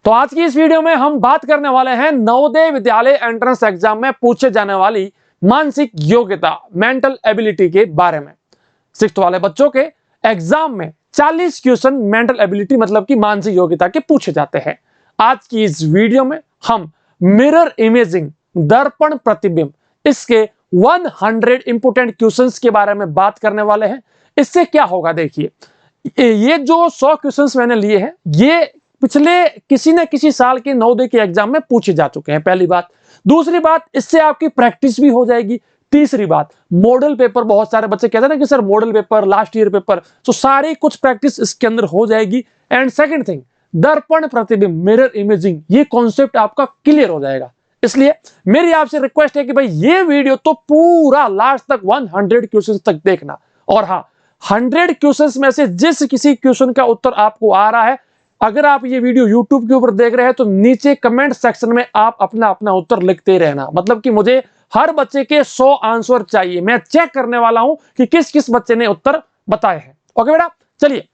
तो आज की इस वीडियो में हम बात करने वाले हैं नवोदय विद्यालय एंट्रेंस एग्जाम में पूछे जाने वाली मानसिक योग्यता मेंटल एबिलिटी के बारे में। 6th वाले बच्चों के एग्जाम में 40 क्वेश्चन मेंटल एबिलिटी मतलब की मानसिक योग्यता के पूछे जाते हैं। आज की इस वीडियो में हम मिरर इमेजिंग दर्पण प्रतिबिंब इसके 100 इंपोर्टेंट क्वेश्चंस के बारे में बात करने वाले हैं। इससे क्या होगा, देखिए ये जो 100 क्वेश्चंस मैंने लिए हैं ये पिछले किसी न किसी साल के नवोदय के एग्जाम में पूछे जा चुके हैं, पहली बात। दूसरी बात, इससे आपकी प्रैक्टिस भी हो जाएगी। तीसरी बात, मॉडल पेपर, बहुत सारे बच्चे कहते हैं ना कि sir model paper, last year paper, तो सारी कुछ प्रैक्टिस इसके अंदर हो जाएगी। एंड सेकंड थिंग, दर्पण प्रतिबिंब मिरर इमेजिंग, ये कॉन्सेप्ट आपका क्लियर हो जाएगा। इसलिए मेरी आपसे रिक्वेस्ट है कि भाई ये वीडियो तो पूरा लास्ट तक 100 क्वेश्चन तक देखना। और हाँ, 100 क्वेश्चंस में से जिस किसी क्वेश्चन का उत्तर आपको आ रहा है, अगर आप ये वीडियो YouTube के ऊपर देख रहे हैं तो नीचे कमेंट सेक्शन में आप अपना अपना उत्तर लिखते रहना। मतलब कि मुझे हर बच्चे के 100 आंसर चाहिए। मैं चेक करने वाला हूं कि किस किस बच्चे ने उत्तर बताए हैं। ओके बेटा, चलिए।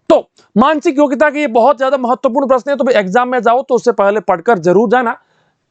तो मानसिक योग्यता के ये बहुत ज्यादा महत्वपूर्ण प्रश्न है, तो एग्जाम में जाओ तो उससे पहले पढ़कर जरूर जाना।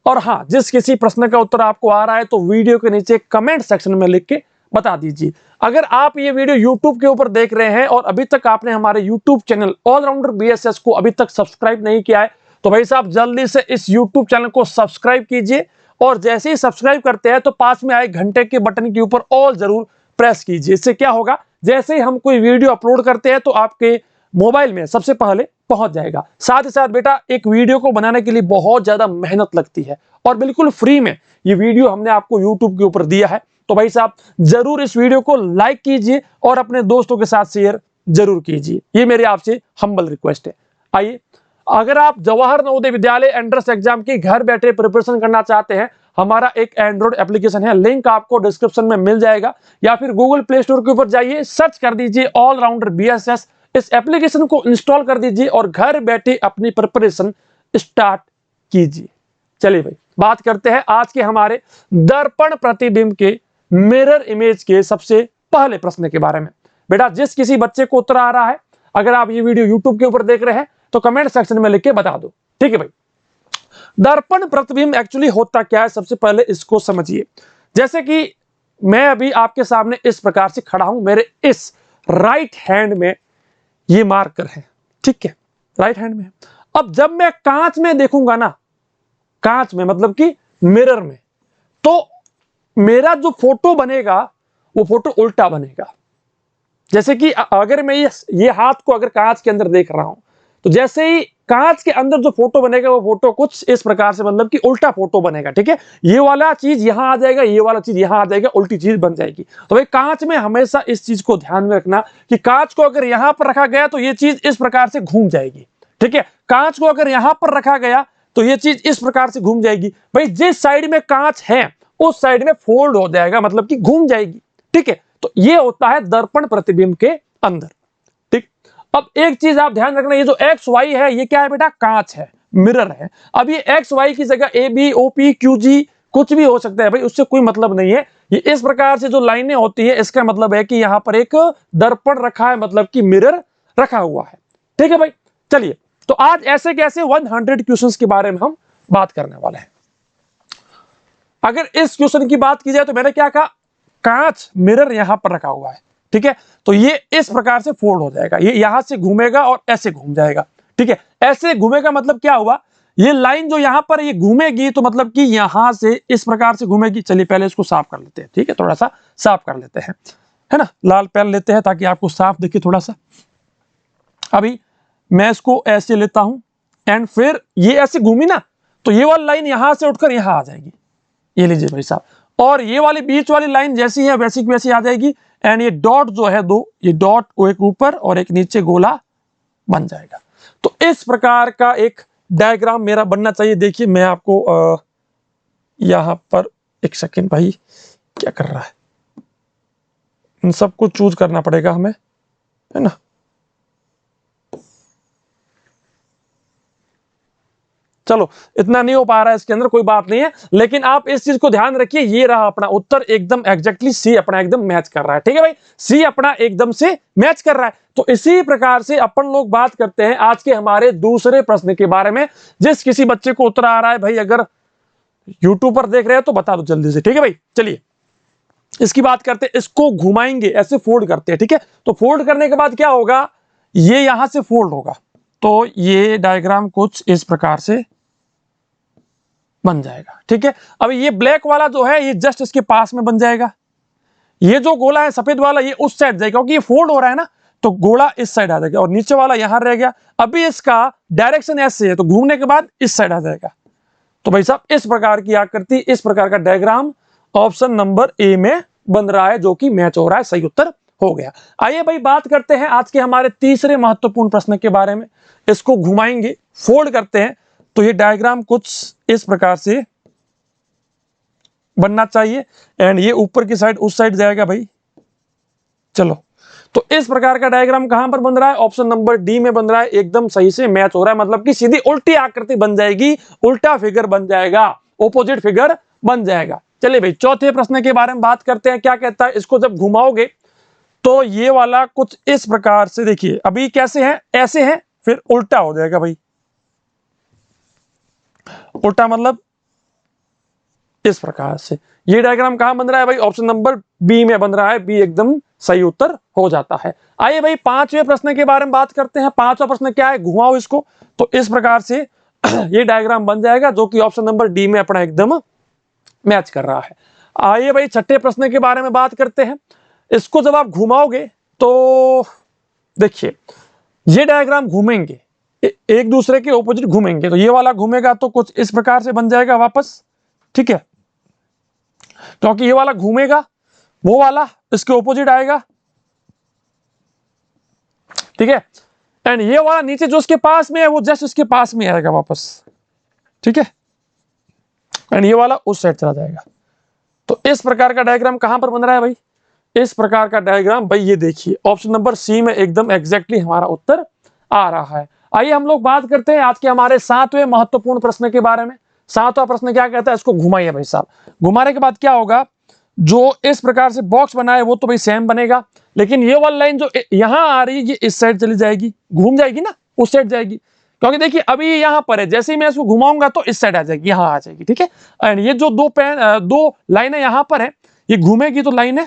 और हाँ, जिस किसी प्रश्न का उत्तर आपको आ रहा है तो वीडियो के नीचे कमेंट सेक्शन में लिख के बता दीजिए। अगर आप ये वीडियो YouTube के ऊपर देख रहे हैं और अभी तक आपने हमारे YouTube चैनल ऑलराउंडर BSS को अभी तक सब्सक्राइब नहीं किया है तो भाई साहब जल्दी से इस YouTube चैनल को सब्सक्राइब कीजिए। और जैसे ही सब्सक्राइब करते हैं तो पास में आए घंटे के बटन के ऊपर ऑल जरूर प्रेस कीजिए। इससे क्या होगा, जैसे ही हम कोई वीडियो अपलोड करते हैं तो आपके मोबाइल में सबसे पहले पहुंच जाएगा। साथ ही साथ बेटा, एक वीडियो को बनाने के लिए बहुत ज्यादा मेहनत लगती है और बिल्कुल फ्री में ये वीडियो हमने आपको YouTube के ऊपर दिया है। तो भाई साहब जरूर इस वीडियो को लाइक कीजिए और अपने दोस्तों के साथ शेयर जरूर कीजिए। ये मेरे आपसे हम्बल रिक्वेस्ट है। आइए, अगर आप जवाहर नवोदय विद्यालय एंट्रेंस एग्जाम की घर बैठे प्रिपरेशन करना चाहते हैं, हमारा एक एंड्रॉइड एप्लीकेशन है, लिंक आपको डिस्क्रिप्शन में मिल जाएगा, या फिर गूगल प्ले स्टोर के ऊपर जाइए, सर्च कर दीजिए ऑलराउंडर BSS। इस एप्लीकेशन को इंस्टॉल कर दीजिए और घर बैठे अपनी प्रिपरेशन स्टार्ट कीजिए। चलिए भाई, बात करते हैं आज के हमारे दर्पण प्रतिबिंब के मिरर इमेज के सबसे पहले प्रश्न के बारे में। बेटा, जिस किसी बच्चे को उत्तर आ रहा है, अगर आप ये वीडियो YouTube के ऊपर देख रहे हैं तो कमेंट सेक्शन में लिख के बता दो, ठीक है भाई। दर्पण प्रतिबिंब एक्चुअली होता क्या है, सबसे पहले इसको समझिए। जैसे कि मैं अभी आपके सामने इस प्रकार से खड़ा हूं, मेरे इस राइट हैंड में ये मार्कर है, ठीक है, राइट हैंड में। अब जब मैं कांच में देखूंगा ना, कांच में मतलब कि मिरर में, तो मेरा जो फोटो बनेगा वो फोटो उल्टा बनेगा। जैसे कि अगर मैं ये हाथ को अगर कांच के अंदर देख रहा हूं तो जैसे ही कांच के अंदर जो फोटो बनेगा वो फोटो कुछ इस प्रकार से, मतलब कि उल्टा फोटो बनेगा, ठीक है। ये वाला चीज यहां आ जाएगा, ये वाला चीज यहां आ जाएगा, उल्टी चीज बन जाएगी। तो भाई कांच में हमेशा इस चीज को ध्यान में रखना कि कांच को अगर यहां पर रखा गया तो ये चीज इस प्रकार से घूम जाएगी, ठीक है। कांच को अगर यहां पर रखा गया तो ये चीज इस प्रकार से घूम जाएगी। भाई जिस साइड में कांच है उस साइड में फोल्ड हो जाएगा, मतलब कि घूम जाएगी, ठीक है। तो ये होता है दर्पण प्रतिबिंब के अंदर, ठीक। अब एक चीज आप ध्यान रखना, ये जो XY है ये क्या है बेटा, कांच है, मिरर है। अब ये XY की जगह AB OP QG कुछ भी हो सकता है भाई, उससे कोई मतलब नहीं है। ये इस प्रकार से जो लाइनें होती है इसका मतलब है कि यहां पर एक दर्पण रखा है, मतलब कि मिरर रखा हुआ है, ठीक है भाई। चलिए, तो आज ऐसे कैसे 100 क्वेश्चंस के बारे में हम बात करने वाले हैं। अगर इस क्वेश्चन की बात की जाए तो मैंने क्या कहा, कांच मिरर यहां पर रखा हुआ है, ठीक है। तो ये इस प्रकार से फोल्ड हो जाएगा, ये यहां से घूमेगा और ऐसे घूम जाएगा, ठीक है। ऐसे घूमेगा मतलब क्या हुआ, ये लाइन जो यहां पर ये घूमेगी तो मतलब कि यहां से इस प्रकार से घूमेगी। चलिए पहले इसको साफ कर लेते हैं, ठीक है, थोड़ा सा साफ कर लेते हैं, है ना। लाल पेन लेते हैं ताकि आपको साफ दिखे थोड़ा सा। अभी मैं इसको ऐसे लेता हूं एंड फिर ये ऐसे घूमी ना तो ये वाली लाइन यहां से उठकर यहां आ जाएगी, ये लीजिए भाई साहब। और ये वाली बीच वाली लाइन जैसी है वैसी की वैसी आ जाएगी। एंड ये डॉट जो है दो, ये डॉट को एक ऊपर और एक नीचे गोला बन जाएगा। तो इस प्रकार का एक डायग्राम मेरा बनना चाहिए। देखिए मैं आपको यहां पर एक सेकेंड, भाई क्या कर रहा है, इन सबको चूज करना पड़ेगा हमें, है ना। चलो इतना नहीं हो पा रहा है इसके अंदर, कोई बात नहीं है, लेकिन आप इस चीज को ध्यान रखिए, ये रहा अपना उत्तर, एकदम एग्जैक्टली सी अपना एकदम मैच कर रहा है। ठीक है भाई, सी अपना एकदम से मैच कर रहा है। तो इसी प्रकार से अपन लोग बात करते हैं आज के हमारे दूसरे प्रश्न के बारे में। जिस किसी बच्चे को उत्तर आ रहा है भाई, अगर यूट्यूब पर देख रहे हैं तो बता दो जल्दी से। ठीक है भाई, चलिए इसकी बात करते हैं। इसको घुमाएंगे, ऐसे फोल्ड करते हैं। ठीक है, तो फोल्ड करने के बाद क्या होगा, ये यहां से फोल्ड होगा, तो ये डायग्राम कुछ इस प्रकार से बन जाएगा। ठीक है, अब ये ब्लैक वाला जो है ये जस्ट इसके पास में बन जाएगा, ये जो गोला है सफेद वाला ये उस साइड जाएगा, क्योंकि ये फोल्ड हो रहा है ना, तो गोला इस साइड आ जाएगा और नीचे वाला यहां रह गया। अभी इसका डायरेक्शन ऐसे है, तो घूमने के बाद इस साइड आ जाएगा। तो भाई साहब इस प्रकार की आकृति, इस प्रकार का डायग्राम ऑप्शन नंबर ए में बन रहा है, जो कि मैच हो रहा है, सही उत्तर हो गया। आइए भाई बात करते हैं आज के हमारे तीसरे महत्वपूर्ण प्रश्न के बारे में। इसको घुमाएंगे, फोल्ड करते हैं, तो ये डायग्राम कुछ इस प्रकार से बनना चाहिए, एंड ये ऊपर की साइड उस साइड जाएगा भाई। चलो, तो इस प्रकार का डायग्राम कहां पर बन रहा है, ऑप्शन नंबर डी में बन रहा है, एकदम सही से मैच हो रहा है, मतलब कि सीधी उल्टी आकृति बन जाएगी, उल्टा फिगर बन जाएगा, ऑपोजिट फिगर बन जाएगा। चलिए भाई चौथे प्रश्न के बारे में बात करते हैं। क्या कहता है, इसको जब घुमाओगे तो ये वाला कुछ इस प्रकार से, देखिए अभी कैसे है, ऐसे है, फिर उल्टा हो जाएगा भाई। उल्टा मतलब इस प्रकार से। ये डायग्राम कहां बन रहा है भाई, ऑप्शन नंबर बी में बन रहा है, बी एकदम सही उत्तर हो जाता है। आइए भाई पांचवें प्रश्न के बारे में बात करते हैं। पांचवा प्रश्न क्या है, घुमाओ इसको, तो इस प्रकार से ये डायग्राम बन जाएगा, जो कि ऑप्शन नंबर डी में अपना एकदम मैच कर रहा है। आइए भाई छठे प्रश्न के बारे में बात करते हैं। इसको जब आप घुमाओगे तो देखिए ये डायग्राम घूमेंगे, एक दूसरे के ऑपोजिट घूमेंगे, तो ये वाला घूमेगा तो कुछ इस प्रकार से बन जाएगा वापस। ठीक है, क्योंकि ये वाला घूमेगा, वो वाला इसके ऑपोजिट आएगा। ठीक है, एंड ये वाला नीचे जो इसके पास में है वो जस्ट इसके पास में आएगा वापस। ठीक है, एंड ये वाला उस साइड चला जाएगा। तो इस प्रकार का डायग्राम कहां पर बन रहा है भाई, इस प्रकार का डायग्राम भाई ये देखिए ऑप्शन नंबर सी में एकदम एग्जैक्टली हमारा उत्तर आ रहा है। आइए हम लोग बात करते हैं आज के हमारे सातवें महत्वपूर्ण प्रश्न के बारे में। सातवां प्रश्न क्या कहता है, इसको घुमाइए भाई साहब। घुमाने के बाद क्या होगा, जो इस प्रकार से बॉक्स बना है वो तो भाई सेम बनेगा, लेकिन ये वाली लाइन जो यहां आ रही है ये इस साइड चली जाएगी, घूम जाएगी ना, उस साइड जाएगी, क्योंकि देखिए अभी ये यहां पर है, जैसे ही मैं इसको घुमाऊंगा तो इस साइड आ जाएगी, यहां आ जाएगी। ठीक है, एंड ये जो दो लाइनें यहां पर है, ये घूमेगी तो लाइनें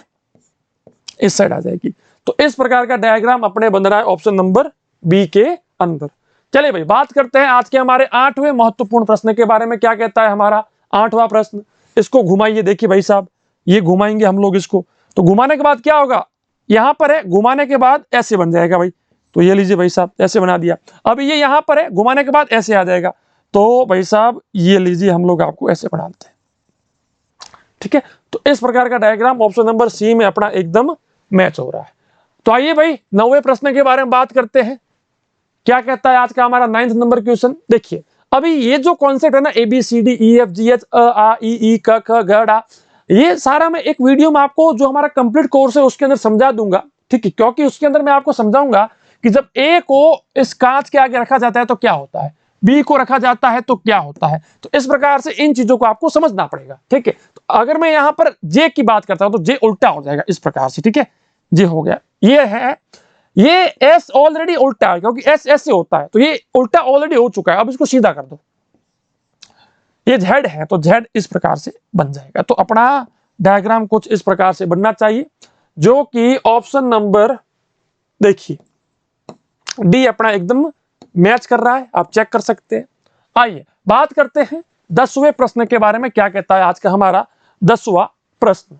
इस साइड आ जाएगी। तो इस प्रकार का डायग्राम अपने बन रहा है ऑप्शन नंबर बी के अंदर। चलिए भाई बात करते हैं आज के हमारे आठवें महत्वपूर्ण प्रश्न के बारे में। क्या कहता है हमारा आठवां प्रश्न, इसको घुमाइए। देखिए भाई साहब ये घुमाएंगे हम लोग इसको, तो घुमाने के बाद क्या होगा, यहां पर है, घुमाने के बाद ऐसे बन जाएगा भाई। तो ये लीजिए भाई साहब, ऐसे बना दिया। अब ये यहां पर है, घुमाने के बाद ऐसे आ जाएगा, तो भाई साहब ये लीजिए हम लोग आपको ऐसे बना देते हैं। ठीक है, तो इस प्रकार का डायग्राम ऑप्शन नंबर सी में अपना एकदम मैच हो रहा है। तो आइए भाई नौवें प्रश्न के बारे में बात करते हैं। क्या कहता है आज का हमारा 9th नंबर क्वेश्चन। देखिए अभी ये जो कॉन्सेप्ट है ना, ABCDEFGH AAEE क ख ग ढ, ये सारा मैं एक वीडियो में आपको जो हमारा कंप्लीट कोर्स है उसके अंदर समझा दूंगा। ठीक है, क्योंकि उसके अंदर मैं आपको समझाऊंगा कि जब ए को इस कांच के आगे रखा जाता है तो क्या होता है, बी को रखा जाता है तो क्या होता है। तो इस प्रकार से इन चीजों को आपको समझना पड़ेगा। ठीक है, तो अगर मैं यहां पर जे की बात करता हूं तो जे उल्टा हो जाएगा इस प्रकार से। ठीक है, जे हो गया, ये है, ये एस ऑलरेडी उल्टा है, क्योंकि एस ऐसे होता है, तो ये उल्टा ऑलरेडी हो चुका है। अब इसको सीधा कर दो, ये जेड है तो जेड इस प्रकार से बन जाएगा। तो अपना डायग्राम कुछ इस प्रकार से बनना चाहिए, जो कि ऑप्शन नंबर देखिए डी अपना एकदम मैच कर रहा है, आप चेक कर सकते हैं। आइए बात करते हैं 10वें प्रश्न के बारे में। क्या कहता है आज का हमारा 10वां प्रश्न।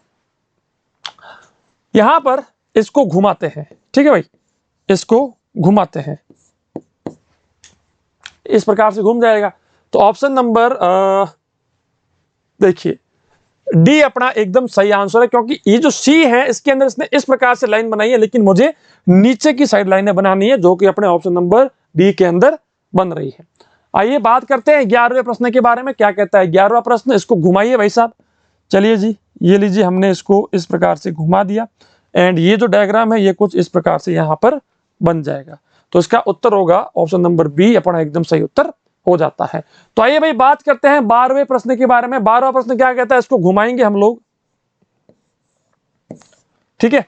यहां पर इसको घुमाते हैं। ठीक है भाई, इसको घुमाते हैं, इस प्रकार से घूम जाएगा। तो ऑप्शन नंबर देखिए डी अपना एकदम सही आंसर है, क्योंकि ये जो सी है इसके अंदर इसने इस प्रकार से लाइन बनाई है, लेकिन मुझे नीचे की साइड लाइनें बनानी है, जो कि अपने ऑप्शन नंबर बी के अंदर बन रही है। आइए बात करते हैं 11वें प्रश्न के बारे में। क्या कहता है 11वां प्रश्न, इसको घुमाइए भाई साहब। चलिए जी, ये लीजिए हमने इसको इस प्रकार से घुमा दिया, एंड ये जो डायग्राम है ये कुछ इस प्रकार से यहां पर बन जाएगा। तो इसका उत्तर होगा ऑप्शन नंबर बी अपना एकदम सही उत्तर हो जाता है। तो आइए भाई बात करते हैं 12वें प्रश्न के बारे में। 12वां प्रश्न क्या कहता है, इसको घुमाएंगे हम लोग, ठीक है।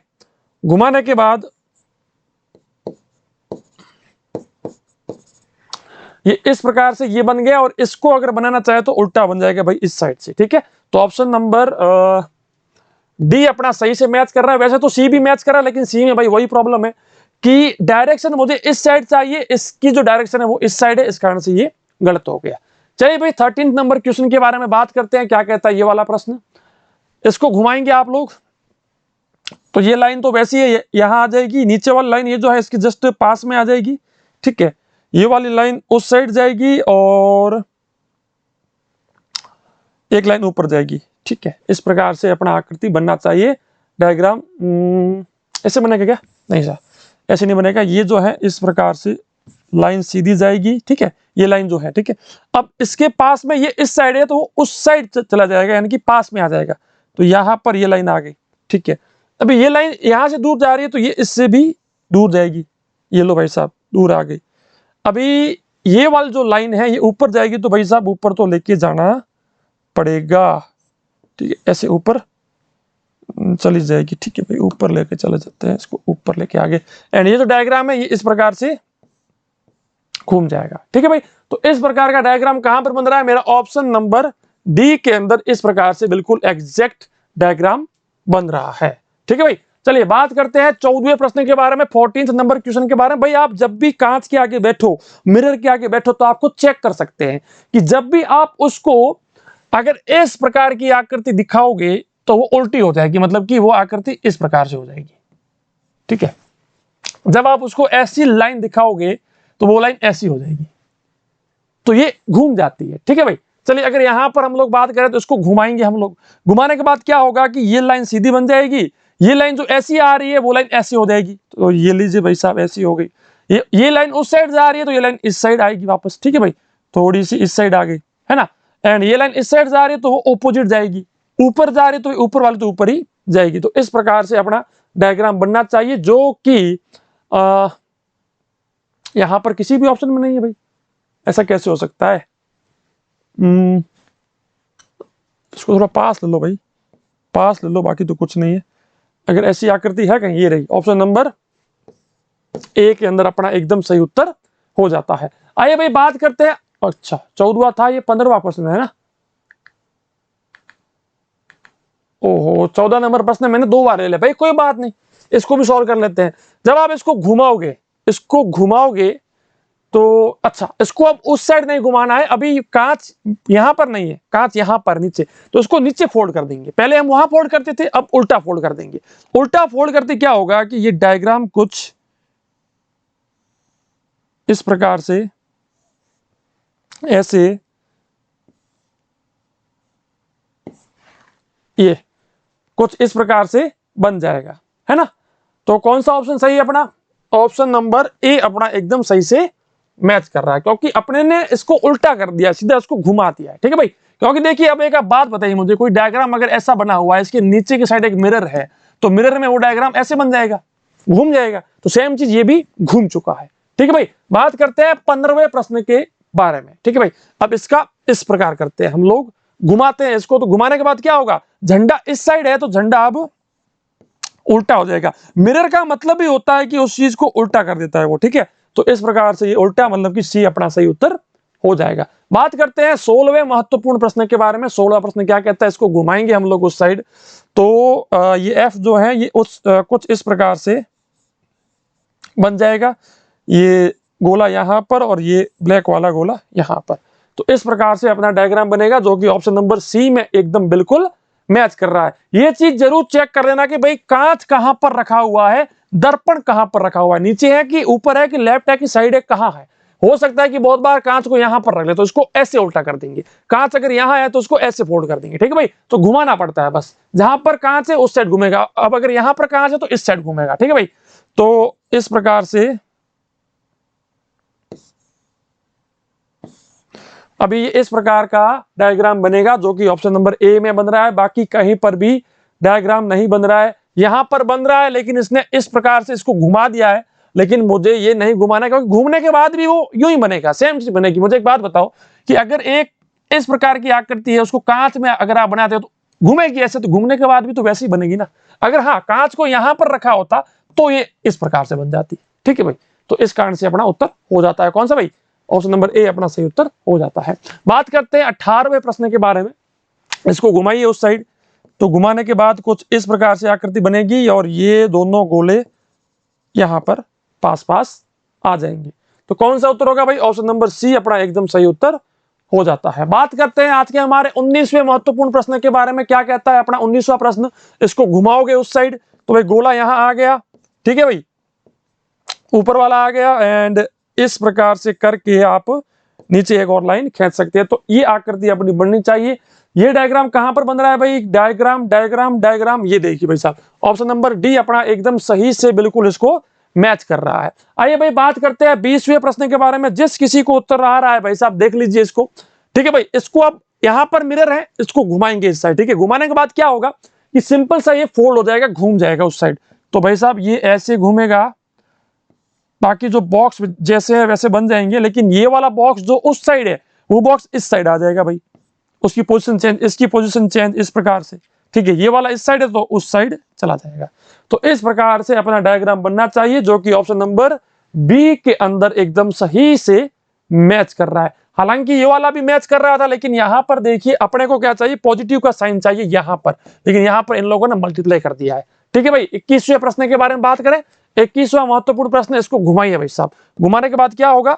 घुमाने के बाद ये इस प्रकार से ये बन गया, और इसको अगर बनाना चाहे तो उल्टा बन जाएगा भाई इस साइड से, ठीक है। तो ऑप्शन नंबर डी अपना सही से मैच कर रहा है। वैसे तो सी भी मैच कर रहा है, लेकिन सी में भाई वही प्रॉब्लम है कि डायरेक्शन मुझे इस साइड चाहिए, इसकी जो डायरेक्शन है वो इस साइड है, इस कारण से ये गलत हो गया। चलिए भाई 13 नंबर क्वेश्चन के बारे में बात करते हैं। क्या कहता है ये वाला प्रश्न, इसको घुमाएंगे आप लोग। तो ये लाइन तो वैसी है, यहां आ जाएगी, नीचे वाली लाइन ये जो है इसके जस्ट पास में आ जाएगी, ठीक है। ये वाली लाइन उस साइड जाएगी और एक लाइन ऊपर जाएगी, ठीक है। इस प्रकार से अपना आकृति बनना चाहिए। डायग्राम ऐसे बनेगा क्या, नहीं सर ऐसे नहीं बनेगा। ये जो है इस प्रकार से लाइन सीधी जाएगी, ठीक है। ये लाइन जो है, ठीक है। अब इसके पास में ये इस साइड है तो वो उस साइड चला जाएगा, यानी कि पास में आ जाएगा। तो यहां पर ये लाइन आ गई, ठीक है। अभी ये लाइन यहां से दूर जा रही है तो ये इससे भी दूर जाएगी। ये लो भाई साहब दूर आ गई। अभी ये वाली जो लाइन है ये ऊपर जाएगी, तो भाई साहब ऊपर तो लेके जाना पड़ेगा, ठीक है। ऐसे ऊपर चली जाएगी, ठीक है भाई, ऊपर लेके चले जाते हैं इसको, ऊपर लेके आगे। एंड ये जो डायग्राम है ये इस प्रकार से घूम जाएगा, ठीक है भाई। तो इस प्रकार का डायग्राम कहां पर बन रहा है, मेरा ऑप्शन नंबर डी के अंदर इस प्रकार से बिल्कुल एग्जैक्ट डायग्राम बन रहा है, ठीक है भाई। चलिए बात करते हैं 14वें प्रश्न के बारे में, 14th नंबर क्वेश्चन के बारे में। भाई आप जब भी कांच के आगे बैठो, मिरर के आगे बैठो, तो आपको चेक कर सकते हैं कि जब भी आप उसको अगर इस प्रकार की आकृति दिखाओगे तो वो उल्टी हो जाएगी, मतलब कि वो आकृति इस प्रकार से हो जाएगी, ठीक है। जब आप उसको ऐसी लाइन दिखाओगे तो वो लाइन ऐसी हो जाएगी, तो ये घूम जाती है, ठीक है भाई। चलिए अगर यहां पर हम लोग बात करें तो इसको घुमाएंगे हम लोग। घुमाने के बाद क्या होगा कि ये लाइन सीधी बन जाएगी, ये लाइन जो ऐसी आ रही है वो लाइन ऐसी हो जाएगी। तो ये लीजिए भाई साहब ऐसी हो गई। ये लाइन उस साइड जा रही है तो ये लाइन इस साइड आएगी वापस, ठीक है भाई, थोड़ी सी इस साइड आ गई, है ना। एंड ये लाइन इस साइड जा रही है तो वो ऑपोजिट जाएगी, ऊपर जा रही है तो ऊपर वाली तो ऊपर ही जाएगी। तो इस प्रकार से अपना डायग्राम बनना चाहिए, जो कि यहां पर किसी भी ऑप्शन में नहीं है भाई। ऐसा कैसे हो सकता है, इसको थोड़ा पास ले लो भाई, पास ले लो, बाकी तो कुछ नहीं है। अगर ऐसी आकृति है कहीं, ये रही, ऑप्शन नंबर ए के अंदर अपना एकदम सही उत्तर हो जाता है। आइए भाई बात करते हैं, अच्छा 14वां था, ये 15वां प्रश्न है ना। ओहो 14 नंबर प्रश्न मैंने 2 बार ले लिया भाई, कोई बात नहीं, इसको भी सॉल्व कर लेते हैं। जब आप इसको घुमाओगे, इसको घुमाओगे तो अच्छा, इसको अब उस साइड नहीं घुमाना है, अभी कांच यहां पर नहीं है, कांच यहां पर नीचे, तो इसको नीचे फोल्ड कर देंगे। पहले हम वहां फोल्ड करते थे, अब उल्टा फोल्ड कर देंगे। उल्टा फोल्ड करते क्या होगा कि ये डायग्राम कुछ इस प्रकार से ऐसे ये कुछ इस प्रकार से बन जाएगा, है ना। तो कौन सा ऑप्शन सही है अपना, ऑप्शन नंबर ए अपना एकदम सही से मैच कर रहा है, क्योंकि अपने ने इसको उल्टा कर दिया, सीधा इसको घुमा दिया है, ठीक है भाई। क्योंकि देखिए अब एक आप बात बताइए मुझे, कोई डायग्राम अगर ऐसा बना हुआ है, इसके नीचे की साइड एक मिरर है, तो मिरर में वो डायग्राम ऐसे बन जाएगा, घूम जाएगा। तो सेम चीज ये भी घूम चुका है, ठीक है भाई। बात करते हैं 15वें प्रश्न के बारे में, ठीक है भाई। अब इसका इस प्रकार करते हैं हम लोग, घुमाते हैं इसको। तो घुमाने के बाद क्या होगा, झंडा इस साइड है तो झंडा अब उल्टा हो जाएगा। मिरर का मतलब ही होता है कि उस चीज को उल्टा कर देता है वो, ठीक है। तो इस प्रकार से ये उल्टा, मतलब कि सी अपना सही उत्तर हो जाएगा। बात करते हैं 16वें महत्वपूर्ण प्रश्न के बारे में। 16वां प्रश्न क्या कहता है, इसको घुमाएंगे हम लोग उस साइड। तो ये एफ जो है ये उस कुछ इस प्रकार से बन जाएगा, ये गोला यहां पर और ये ब्लैक वाला गोला यहां पर। तो इस प्रकार से अपना डायग्राम बनेगा, जो कि ऑप्शन नंबर सी में एकदम बिल्कुल मैच कर रहा है। ये चीज जरूर चेक कर लेना कि भाई कांच कहां पर रखा हुआ है, दर्पण कहां पर रखा हुआ है, नीचे है कि ऊपर है कि लेफ्ट है कि साइड है, कहां है। हो सकता है कि बहुत बार कांच को यहां पर रख ले, तो इसको ऐसे उल्टा कर देंगे। कांच अगर यहां है तो उसको ऐसे फोल्ड कर देंगे, ठीक है भाई। तो घुमाना पड़ता है बस, जहां पर कांच है उस साइड घूमेगा। अब अगर यहां पर कांच है तो इस साइड घूमेगा, ठीक है भाई। तो इस प्रकार से अभी इस प्रकार का डायग्राम बनेगा, जो कि ऑप्शन नंबर ए में बन रहा है। बाकी कहीं पर भी डायग्राम नहीं बन रहा है, यहां पर बन रहा है, लेकिन इसने इस प्रकार से इसको घुमा दिया है। लेकिन मुझे ये नहीं घुमाना है, क्योंकि घूमने के बाद भी वो यूं ही बनेगा, सेम चीज बनेगी। मुझे एक बात बताओ कि अगर एक इस प्रकार की आकृति है, उसको कांच में अगर आप बनाते हो तो घूमेगी ऐसे, तो घूमने के बाद भी तो वैसे ही बनेगी ना। अगर हाँ कांच को यहां पर रखा होता तो ये इस प्रकार से बन जाती। ठीक है भाई, तो इस कारण से अपना उत्तर हो जाता है कौन सा भाई, ऑप्शन नंबर ए अपना सही उत्तर हो जाता है। बात करते हैं 18वें प्रश्न के बारे में। इसको घुमाइए उस साइड, तो घुमाने के बाद कुछ इस प्रकार से आकृति बनेगी और ये दोनों गोले यहां पर पास पास आ जाएंगे। तो कौन सा उत्तर होगा भाई, ऑप्शन नंबर सी अपना एकदम सही उत्तर हो जाता है। बात करते हैं आज के हमारे 19वें महत्वपूर्ण प्रश्न के बारे में। क्या कहता है अपना 19वां प्रश्न, इसको घुमाओगे उस साइड तो भाई गोला यहां आ गया, ठीक है भाई, ऊपर वाला आ गया, एंड इस प्रकार से करके आप नीचे एक और लाइन खींच सकते हैं। तो ये आकृति अपनी बननी चाहिए। ये डायग्राम कहां पर बन रहा है भाई, डायग्राम डायग्राम डायग्राम, ये देखिए भाई साहब, ऑप्शन नंबर डी अपना एकदम सही से बिल्कुल इसको मैच कर रहा है। आइए भाई बात करते हैं 20वें प्रश्न के बारे में। जिस किसी को उत्तर आ रहा है भाई साहब देख लीजिए इसको, ठीक है भाई, इसको अब यहां पर मिरर है, इसको घुमाएंगे इस साइड, ठीक है। घुमाने के बाद क्या होगा कि सिंपल सा ये फोल्ड हो जाएगा, घूम जाएगा उस साइड। तो भाई साहब ये ऐसे घूमेगा, बाकी जो बॉक्स जैसे है वैसे बन जाएंगे, लेकिन ये वाला बॉक्स जो उस साइड है वो बॉक्स इस साइड आ जाएगा भाई, उसकी पोजीशन चेंज, इसकी पोजीशन चेंज इस प्रकार से, ठीक है। ये वाला इस साइड है तो उस साइड चला जाएगा। तो इस प्रकार से अपना डायग्राम बनना चाहिए, जो कि ऑप्शन नंबर बी के अंदर एकदम सही से मैच कर रहा है। हालांकि ये वाला भी मैच कर रहा था, लेकिन यहां पर देखिए अपने को क्या चाहिए, पॉजिटिव का साइन चाहिए यहां पर, लेकिन यहां पर इन लोगों ने मल्टीप्लाई कर दिया है। ठीक है भाई, 21वें प्रश्न के बारे में बात करें। 21वां महत्वपूर्ण प्रश्न, इसको घुमाइए भाई साहब। घुमाने के बाद क्या होगा,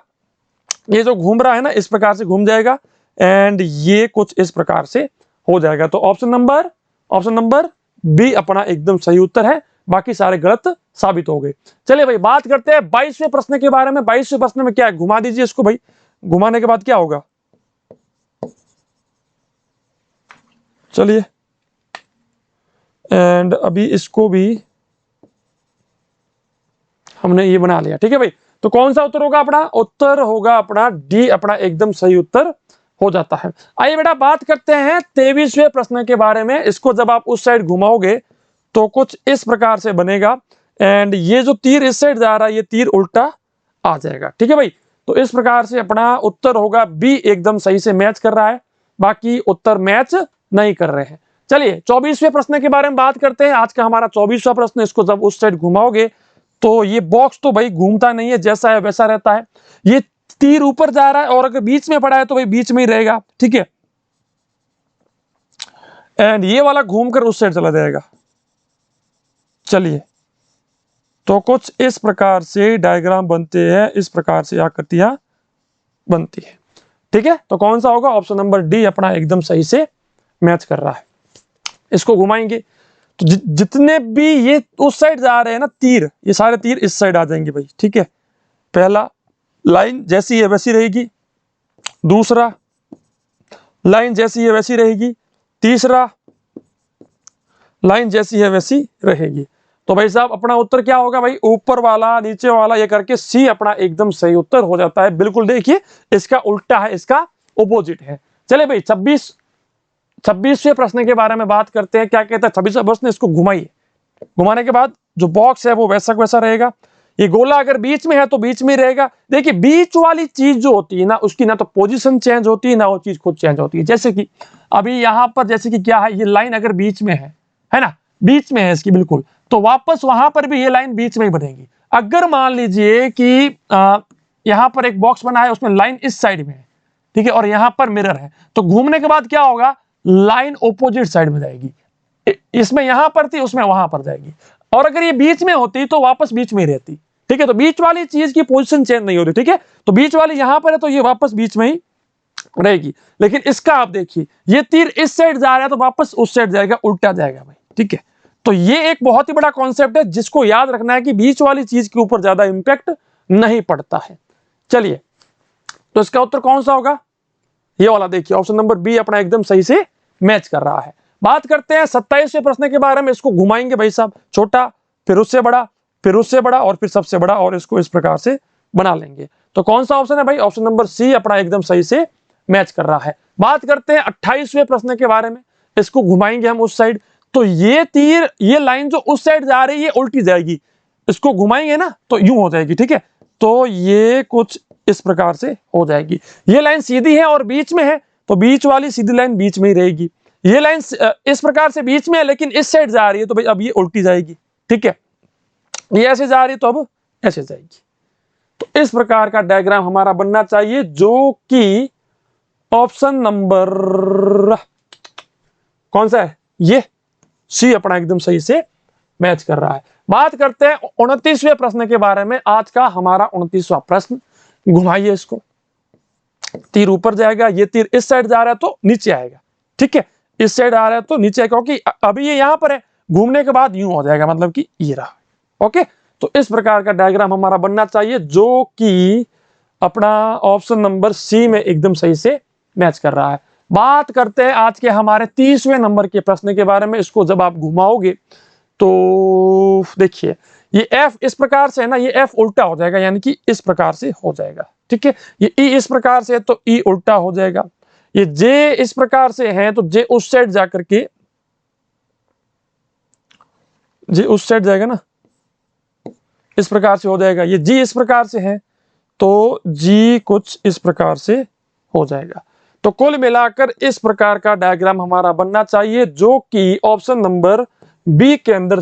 ये जो घूम रहा है ना इस प्रकार से घूम जाएगा, एंड ये कुछ इस प्रकार से हो जाएगा। तो ऑप्शन नंबर बी अपना एकदम सही उत्तर है, बाकी सारे गलत साबित हो गए। चलिए भाई बात करते हैं 22वें प्रश्न के बारे में। 22वें प्रश्न में क्या है, घुमा दीजिए इसको भाई। घुमाने के बाद क्या होगा, चलिए, एंड अभी इसको भी हमने ये बना लिया, ठीक है भाई। तो कौन सा उत्तर होगा अपना, उत्तर होगा अपना डी अपना एकदम सही उत्तर हो जाता है। आइए बेटा बात करते हैं 23वें प्रश्न के बारे में। इसको जब आप उस साइड घुमाओगे तो कुछ इस प्रकार से बनेगा, एंड ये जो तीर इस साइड जा रहा है ये तीर उल्टा आ जाएगा, ठीक है भाई। तो इस प्रकार से अपना उत्तर होगा बी एकदम सही से मैच कर रहा है, बाकी उत्तर मैच नहीं कर रहे हैं। चलिए 24वें प्रश्न के बारे में बात करते हैं। आज का हमारा 24वां प्रश्न, इसको जब उस साइड घुमाओगे तो ये बॉक्स तो भाई घूमता नहीं है, जैसा है वैसा रहता है। ये तीर ऊपर जा रहा है और अगर बीच में पड़ा है तो भाई बीच में ही रहेगा, ठीक है। एंड ये वाला घूमकर उस साइड चला जाएगा। चलिए, तो कुछ इस प्रकार से डायग्राम बनते हैं, इस प्रकार से आकृतियां बनती है, ठीक है। तो कौन सा होगा, ऑप्शन नंबर डी अपना एकदम सही से मैच कर रहा है। इसको घुमाएंगे तो जितने भी ये उस साइड जा रहे हैं ना तीर, ये सारे तीर इस साइड आ जाएंगे भाई, ठीक है। पहला लाइन जैसी है वैसी रहेगी, दूसरा लाइन जैसी है वैसी रहेगी, तीसरा लाइन जैसी है वैसी रहेगी। तो भाई साहब अपना उत्तर क्या होगा भाई, ऊपर वाला नीचे वाला ये करके सी अपना एकदम सही उत्तर हो जाता है। बिल्कुल देखिए इसका उल्टा है, इसका ऑपोजिट है। चले भाई 26वें प्रश्न के बारे में बात करते हैं। क्या कहता है 26वां प्रश्न, इसको घुमाइए। घुमाने के बाद जो बॉक्स है वो वैसा वैसा रहेगा। ये गोला अगर बीच में है तो बीच में रहेगा। देखिए बीच वाली चीज जो होती है ना, उसकी ना तो पोजीशन चेंज होती है ना वो चीज खुद चेंज होती है। जैसे कि अभी यहां पर जैसे कि क्या है, ये लाइन अगर बीच में है ना, बीच में है इसकी बिल्कुल, तो वापस वहां पर भी ये लाइन बीच में ही बनेगी। अगर मान लीजिए कि यहां पर एक बॉक्स बना है, उसमें लाइन इस साइड में है, ठीक है, और यहां पर मिरर है, तो घूमने के बाद क्या होगा, लाइन ऑपोजिट साइड में जाएगी। इसमें यहां पर थी, उसमें वहां पर जाएगी। और अगर ये बीच में होती तो वापस बीच में ही रहती, ठीक है। तो बीच वाली चीज की पोजीशन चेंज नहीं होती, ठीक है। तो बीच वाली यहां पर है तो ये वापस बीच में ही रहेगी। लेकिन इसका आप देखिए, ये तीर इस साइड जा रहा है तो वापस उस साइड जाएगा, उल्टा जाएगा भाई, ठीक है। तो ये एक बहुत ही बड़ा कॉन्सेप्ट है जिसको याद रखना है कि बीच वाली चीज के ऊपर ज्यादा इंपैक्ट नहीं पड़ता है। चलिए, तो इसका उत्तर कौन सा होगा, ये वाला देखिए, ऑप्शन नंबर बी अपना एकदम सही से मैच कर रहा है। बात करते हैं 27वें प्रश्न के बारे में। इसको घुमाएंगे भाई साहब, छोटा फिर उससे बड़ा फिर उससे बड़ा और फिर सबसे बड़ा, और इसको इस प्रकार से बना लेंगे। तो कौन सा ऑप्शन है भाई, ऑप्शन नंबर सी अपना एकदम सही से मैच कर रहा है। बात करते हैं 28वें प्रश्न के बारे में। इसको घुमाएंगे हम उस साइड, तो ये तीर, ये लाइन जो उस साइड जा रही है ये उल्टी जाएगी। इसको घुमाएंगे ना तो यूं हो जाएगी, ठीक है। तो ये कुछ इस प्रकार से हो जाएगी। ये लाइन सीधी है और बीच में है, तो बीच वाली सीधी लाइन बीच में ही रहेगी। ये लाइन इस प्रकार से बीच में है लेकिन इस साइड जा रही है, तो भाई अब ये उल्टी जाएगी, ठीक है। ये ऐसे जा रही है तो अब ऐसे जाएगी। तो इस प्रकार का डायग्राम हमारा बनना चाहिए, जो कि ऑप्शन नंबर कौन सा है, ये सी अपना एकदम सही से मैच कर रहा है। बात करते हैं 29वें प्रश्न के बारे में। आज का हमारा 29वां प्रश्न, घुमाइए इसको, तीर ऊपर जाएगा, ये तीर इस साइड जा रहा है तो नीचे आएगा, ठीक है। इस साइड आ रहा है तो नीचे, क्योंकि अभी ये यहां पर है, घूमने के बाद यूं हो जाएगा, मतलब कि ये रहा, ओके। तो इस प्रकार का डायग्राम हमारा बनना चाहिए, जो कि अपना ऑप्शन नंबर सी में एकदम सही से मैच कर रहा है। बात करते हैं आज के हमारे 30वें नंबर के प्रश्न के बारे में। इसको जब आप घुमाओगे तो देखिए, ये F इस प्रकार से है ना, ये F उल्टा हो जाएगा, यानी कि इस प्रकार से हो जाएगा, ठीक है। ये E इस प्रकार से है तो E उल्टा हो जाएगा। ये J इस प्रकार से है तो J उस साइड जाकर के, J उस साइड जाएगा ना, इस प्रकार से हो जाएगा। ये G इस प्रकार से है तो G कुछ इस प्रकार से हो जाएगा। तो कुल मिलाकर इस प्रकार का डायग्राम हमारा बनना चाहिए, जो कि ऑप्शन नंबर बी के अंदर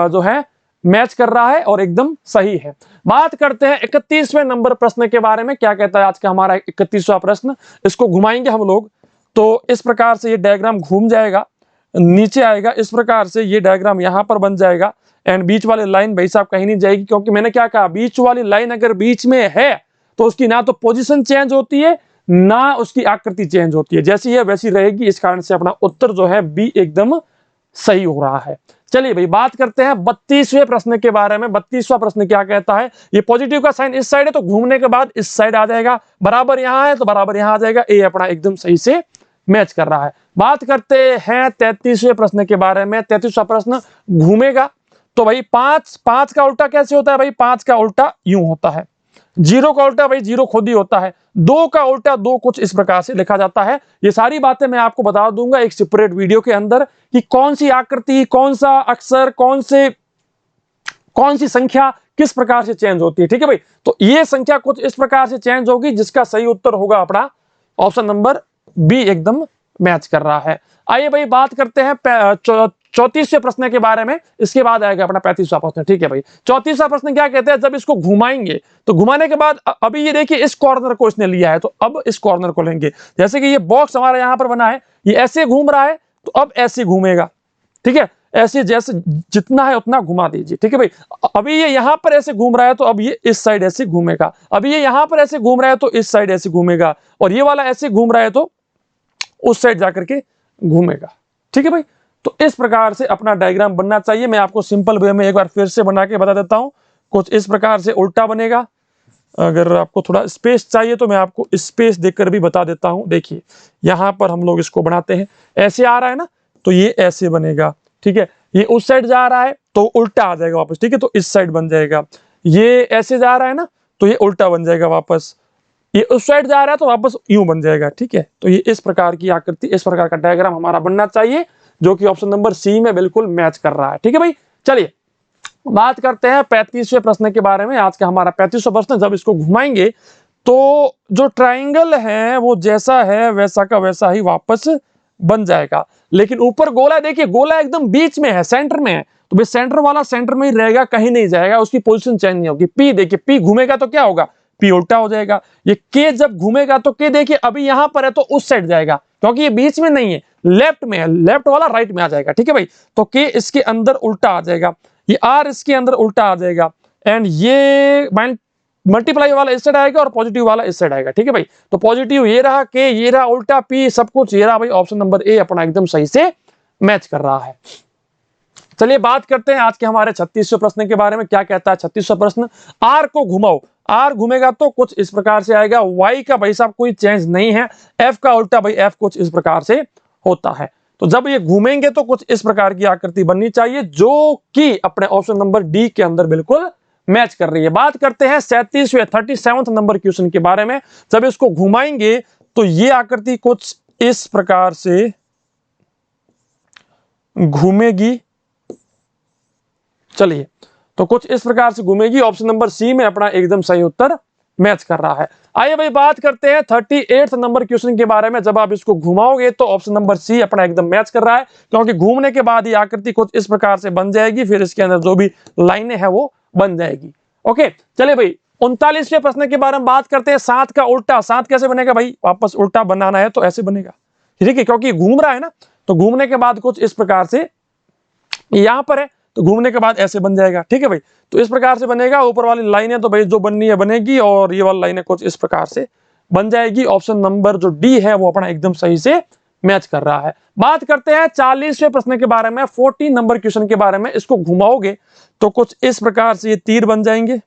जो है मैच कर रहा है और एकदम सही है। बात करते हैं 31वें नंबर प्रश्न के बारे में। क्या कहता है आज का हमारा 31वां प्रश्न, इसको घुमाएंगे हम लोग तो इस प्रकार से ये डायग्राम घूम जाएगा, नीचे आएगा, इस प्रकार से ये डायग्राम यहां पर बन जाएगा। एंड बीच वाली लाइन भाई साहब कहीं नहीं जाएगी, क्योंकि मैंने क्या कहा, बीच वाली लाइन अगर बीच में है तो उसकी ना तो पोजीशन चेंज होती है ना उसकी आकृति चेंज होती है, जैसी है वैसी रहेगी। इस कारण से अपना उत्तर जो है बी एकदम सही हो रहा है। चलिए भाई, बात करते हैं 32वें प्रश्न के बारे में। 32वां प्रश्न क्या कहता है, ये पॉजिटिव का साइन इस साइड है तो घूमने के बाद इस साइड आ जाएगा, बराबर यहां है तो बराबर यहां आ जाएगा। ए अपना एकदम सही से मैच कर रहा है। बात करते हैं 33वें प्रश्न के बारे में। 33वां प्रश्न घूमेगा तो भाई 5 का उल्टा कैसे होता है भाई, 5 का उल्टा यूं होता है। 0 का उल्टा भाई 0 खुद ही होता है। 2 का उल्टा 2 कुछ इस प्रकार से लिखा जाता है। ये सारी बातें मैं आपको बता दूंगा एक सेपरेट वीडियो के अंदर, कि कौन सी आकृति, कौन सा अक्षर, कौन सी संख्या किस प्रकार से चेंज होती है, ठीक है भाई। तो ये संख्या कुछ इस प्रकार से चेंज होगी, जिसका सही उत्तर होगा अपना ऑप्शन नंबर बी एकदम मैच कर रहा है। आइए भाई, बात करते हैं 34वें प्रश्न के बारे में। इसके बाद आएगा अपना 35वां प्रश्न, ठीक है भाई। 34वां प्रश्न क्या कहते हैं, जब इसको घुमाएंगे तो घुमाने के बाद अभी ये देखिए इस कॉर्नर को इसने लिया है, तो अब इस कॉर्नर को लेंगे। जैसे कि ये बॉक्स हमारा यहां पर बना है, ये ऐसे घूम रहा है तो अब ऐसे घूमेगा, ठीक है। ऐसे जैसे जितना है उतना घुमा दीजिए, ठीक है भाई। अभी ये यहां पर ऐसे घूम रहा है तो अब ये इस साइड ऐसे घूमेगा। अभी ये यहां पर ऐसे घूम रहा है तो इस साइड ऐसे घूमेगा, और ये वाला ऐसे घूम रहा है तो उस साइड जाकर के घूमेगा, ठीक है भाई। तो इस प्रकार से अपना डायग्राम बनना चाहिए। मैं आपको सिंपल वे में एक बार फिर से बना के बता देता हूं। कुछ इस प्रकार से उल्टा बनेगा। अगर आपको थोड़ा स्पेस चाहिए तो मैं आपको स्पेस देकर भी बता देता हूं। देखिए यहां पर हम लोग इसको बनाते हैं, ऐसे आ रहा है ना तो ये ऐसे बनेगा, ठीक है। ये उस साइड जा रहा है तो उल्टा आ जाएगा वापस, ठीक है। तो इस साइड बन जाएगा। ये ऐसे जा रहा है ना तो ये उल्टा बन जाएगा वापस। ये उस साइड जा रहा है तो वापस यूं बन जाएगा, ठीक है। तो ये इस प्रकार की आकृति, इस प्रकार का डायग्राम हमारा बनना चाहिए, जो कि ऑप्शन नंबर सी में बिल्कुल मैच कर रहा है, ठीक है भाई। चलिए बात करते हैं 35वें प्रश्न के बारे में। आज का हमारा 35वां प्रश्न, जब इसको घुमाएंगे तो जो ट्राइंगल है वो जैसा है वैसा का वैसा ही वापस बन जाएगा। लेकिन ऊपर गोला, देखिए गोला एकदम बीच में है, सेंटर में है, तो भाई सेंटर वाला सेंटर में ही रहेगा, कहीं नहीं जाएगा, उसकी पोजीशन चेंज नहीं होगी। पी देखिए, पी घूमेगा तो क्या होगा, पी उल्टा हो जाएगा। ये के जब घूमेगा तो के देखिए अभी यहां पर है तो उस साइड जाएगा, क्योंकि ये बीच में नहीं है, लेफ्ट में है, लेफ्ट वाला राइट में आ जाएगा, ठीक है भाई। तो के इसके अंदर उल्टा आ जाएगा, ये आर इसके अंदर उल्टा आ जाएगा, एंड ये मल्टीप्लाई वाला इस साइड आएगा और पॉजिटिव वाला इस साइड आएगा, ठीक है भाई। तो पॉजिटिव ये रहा, के ये रहा, उल्टा पी, सब कुछ ये रहा भाई। ऑप्शन नंबर ए अपना एकदम सही से मैच कर रहा है। चलिए बात करते हैं आज के हमारे 36वें प्रश्न के बारे में। क्या कहता है 36वां प्रश्न, आर को घुमाओ। आर घूमेगा तो कुछ इस प्रकार से आएगा। वाई का भाई साहब कोई चेंज नहीं है। एफ का उल्टा भाई एफ कुछ इस प्रकार से होता है। तो जब ये घूमेंगे तो कुछ इस प्रकार की आकृति बननी चाहिए, जो कि अपने ऑप्शन नंबर डी के अंदर बिल्कुल मैच कर रही है। बात करते हैं 37वें नंबर क्वेश्चन के बारे में। जब इसको घुमाएंगे तो ये आकृति कुछ इस प्रकार से घूमेगी। चलिए तो कुछ इस प्रकार से घूमेगी। ऑप्शन नंबर सी में अपना एकदम सही उत्तर मैच कर रहा है। आइए भाई बात करते हैं 38 नंबर क्वेश्चन के बारे में। जब आप इसको घुमाओगे तो ऑप्शन नंबर सी अपना एकदम मैच कर रहा है, क्योंकि घूमने के बाद ये आकृति कुछ इस प्रकार से बन जाएगी, फिर इसके अंदर जो भी लाइनें हैं वो बन जाएगी। ओके, चलिए भाई 39वें प्रश्न के बारे में बात करते हैं। 7 का उल्टा, 7 कैसे बनेगा भाई? वापस उल्टा बनाना है तो ऐसे बनेगा, ठीक है, क्योंकि घूम रहा है ना, तो घूमने के बाद कुछ इस प्रकार से यहां पर है, तो घूमने के बाद ऐसे बन जाएगा, ठीक है भाई। तो इस प्रकार से बनेगा। ऊपर वाली लाइनें तो भाई जो बननी है बनेगी, और ये वाली लाइनें कुछ इस प्रकार से बन जाएगी। ऑप्शन नंबर जो डी है वो अपना एकदम सही से मैच कर रहा है। बात करते हैं 40वें प्रश्न के बारे में, 40 नंबर क्वेश्चन के बारे में। इसको घुमाओगे तो कुछ इस प्रकार से ये तीर बन जाएंगे।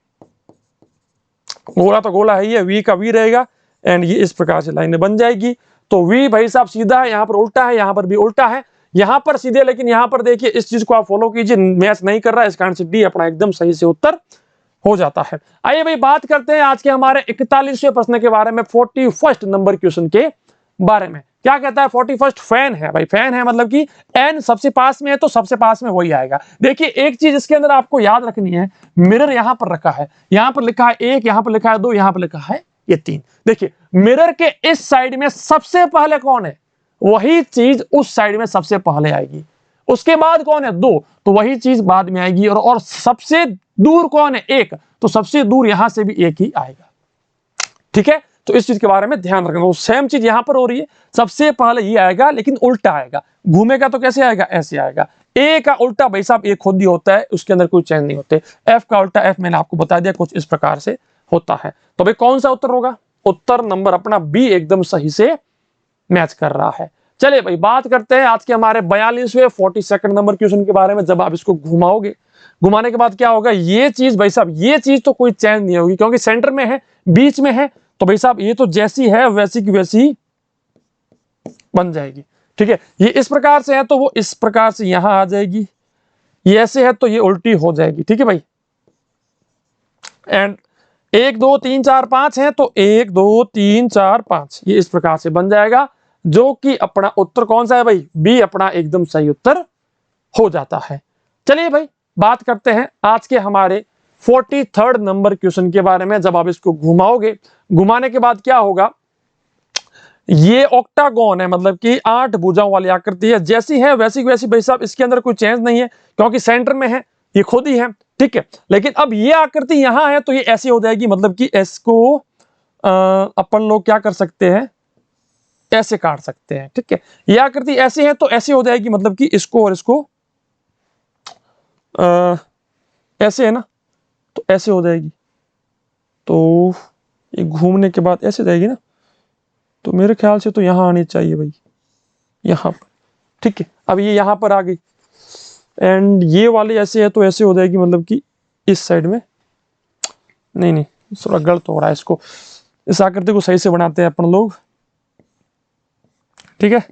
गोला तो गोला है, ये वी का वी रहेगा, एंड ये इस प्रकार से लाइनें बन जाएगी। तो वी भाई साहब सीधा है, यहाँ पर उल्टा है, यहाँ पर भी उल्टा है, यहाँ पर सीधे, लेकिन यहाँ पर देखिए इस चीज को आप फॉलो कीजिए, मैच नहीं कर रहा है, इस कारण से डी अपना एकदम सही से उत्तर हो जाता है। आइए भाई बात करते हैं आज के हमारे 41वें प्रश्न के बारे में, 41 नंबर क्वेश्चन के बारे में। क्या कहता है 41? फैन है भाई, फैन है मतलब कि एन सबसे पास में है तो सबसे पास में वही आएगा। देखिए एक चीज इसके अंदर आपको याद रखनी है, मिरर यहां पर रखा है, यहां पर लिखा है 1, यहां पर लिखा है 2, यहां पर लिखा है ये 3। देखिए मिरर के इस साइड में सबसे पहले कौन है, वही चीज उस साइड में सबसे पहले आएगी। उसके बाद कौन है? 2, तो वही चीज बाद में आएगी। और सबसे दूर कौन है? 1, तो सबसे दूर यहां से भी 1 ही आएगा, ठीक है। तो इस चीज के बारे में ध्यान रखना। सेम चीज यहां पर हो रही है, सबसे पहले ये आएगा लेकिन उल्टा आएगा। घूमेगा तो कैसे आएगा? ऐसे आएगा। ए का उल्टा भाई साहब एक खुद ही होता है, उसके अंदर कोई चेंज नहीं होते। एफ का उल्टा, एफ मैंने आपको बता दिया कुछ इस प्रकार से होता है। तो भाई कौन सा उत्तर होगा? उत्तर नंबर अपना बी एकदम सही से मैच कर रहा है। चलिए भाई बात करते हैं आज के हमारे 42वें 42nd नंबर क्वेश्चन के बारे में। जब आप इसको घुमाओगे, घुमाने के बाद क्या होगा? ये चीज भाई साहब, ये चीज तो कोई चेंज नहीं होगी, क्योंकि सेंटर में है, बीच में है, तो भाई साहब ये तो जैसी है वैसी की वैसी बन जाएगी, ठीक है। ये इस प्रकार से है तो वो इस प्रकार से यहां आ जाएगी, ये ऐसे है तो ये उल्टी हो जाएगी, ठीक है भाई। एंड 1 2 3 4 5 है तो 1 2 3 4 5 ये इस प्रकार से बन जाएगा, जो कि अपना उत्तर कौन सा है भाई? बी अपना एकदम सही उत्तर हो जाता है। चलिए भाई बात करते हैं आज के हमारे 43rd नंबर क्वेश्चन के बारे में। जब आप इसको घुमाओगे, घुमाने के बाद क्या होगा? ये ऑक्टागोन है, मतलब कि 8 भुजाओं वाली आकृति है, जैसी है वैसी वैसी भाई साहब, इसके अंदर कोई चेंज नहीं है, क्योंकि सेंटर में है, ये खुद ही है, ठीक है। लेकिन अब ये आकृति यहां है तो ये ऐसी हो जाएगी, मतलब कि इसको अपन लोग क्या कर सकते हैं? ऐसे काट सकते हैं, ठीक है। ये आकृति ऐसी है तो ऐसी हो जाएगी, मतलब कि इसको और इसको ऐसे है ना, तो ऐसे हो जाएगी। तो ये घूमने के बाद ऐसे जाएगी ना, तो मेरे ख्याल से तो यहां आनी चाहिए भाई, यहां पर, ठीक है। अब ये यहां पर आ गई, एंड ये वाली ऐसे है तो ऐसे हो जाएगी, मतलब कि इस साइड में। नहीं, थोड़ा गलत हो रहा है, इसको, इस आकृति को सही से बनाते हैं अपन लोग, ठीक है।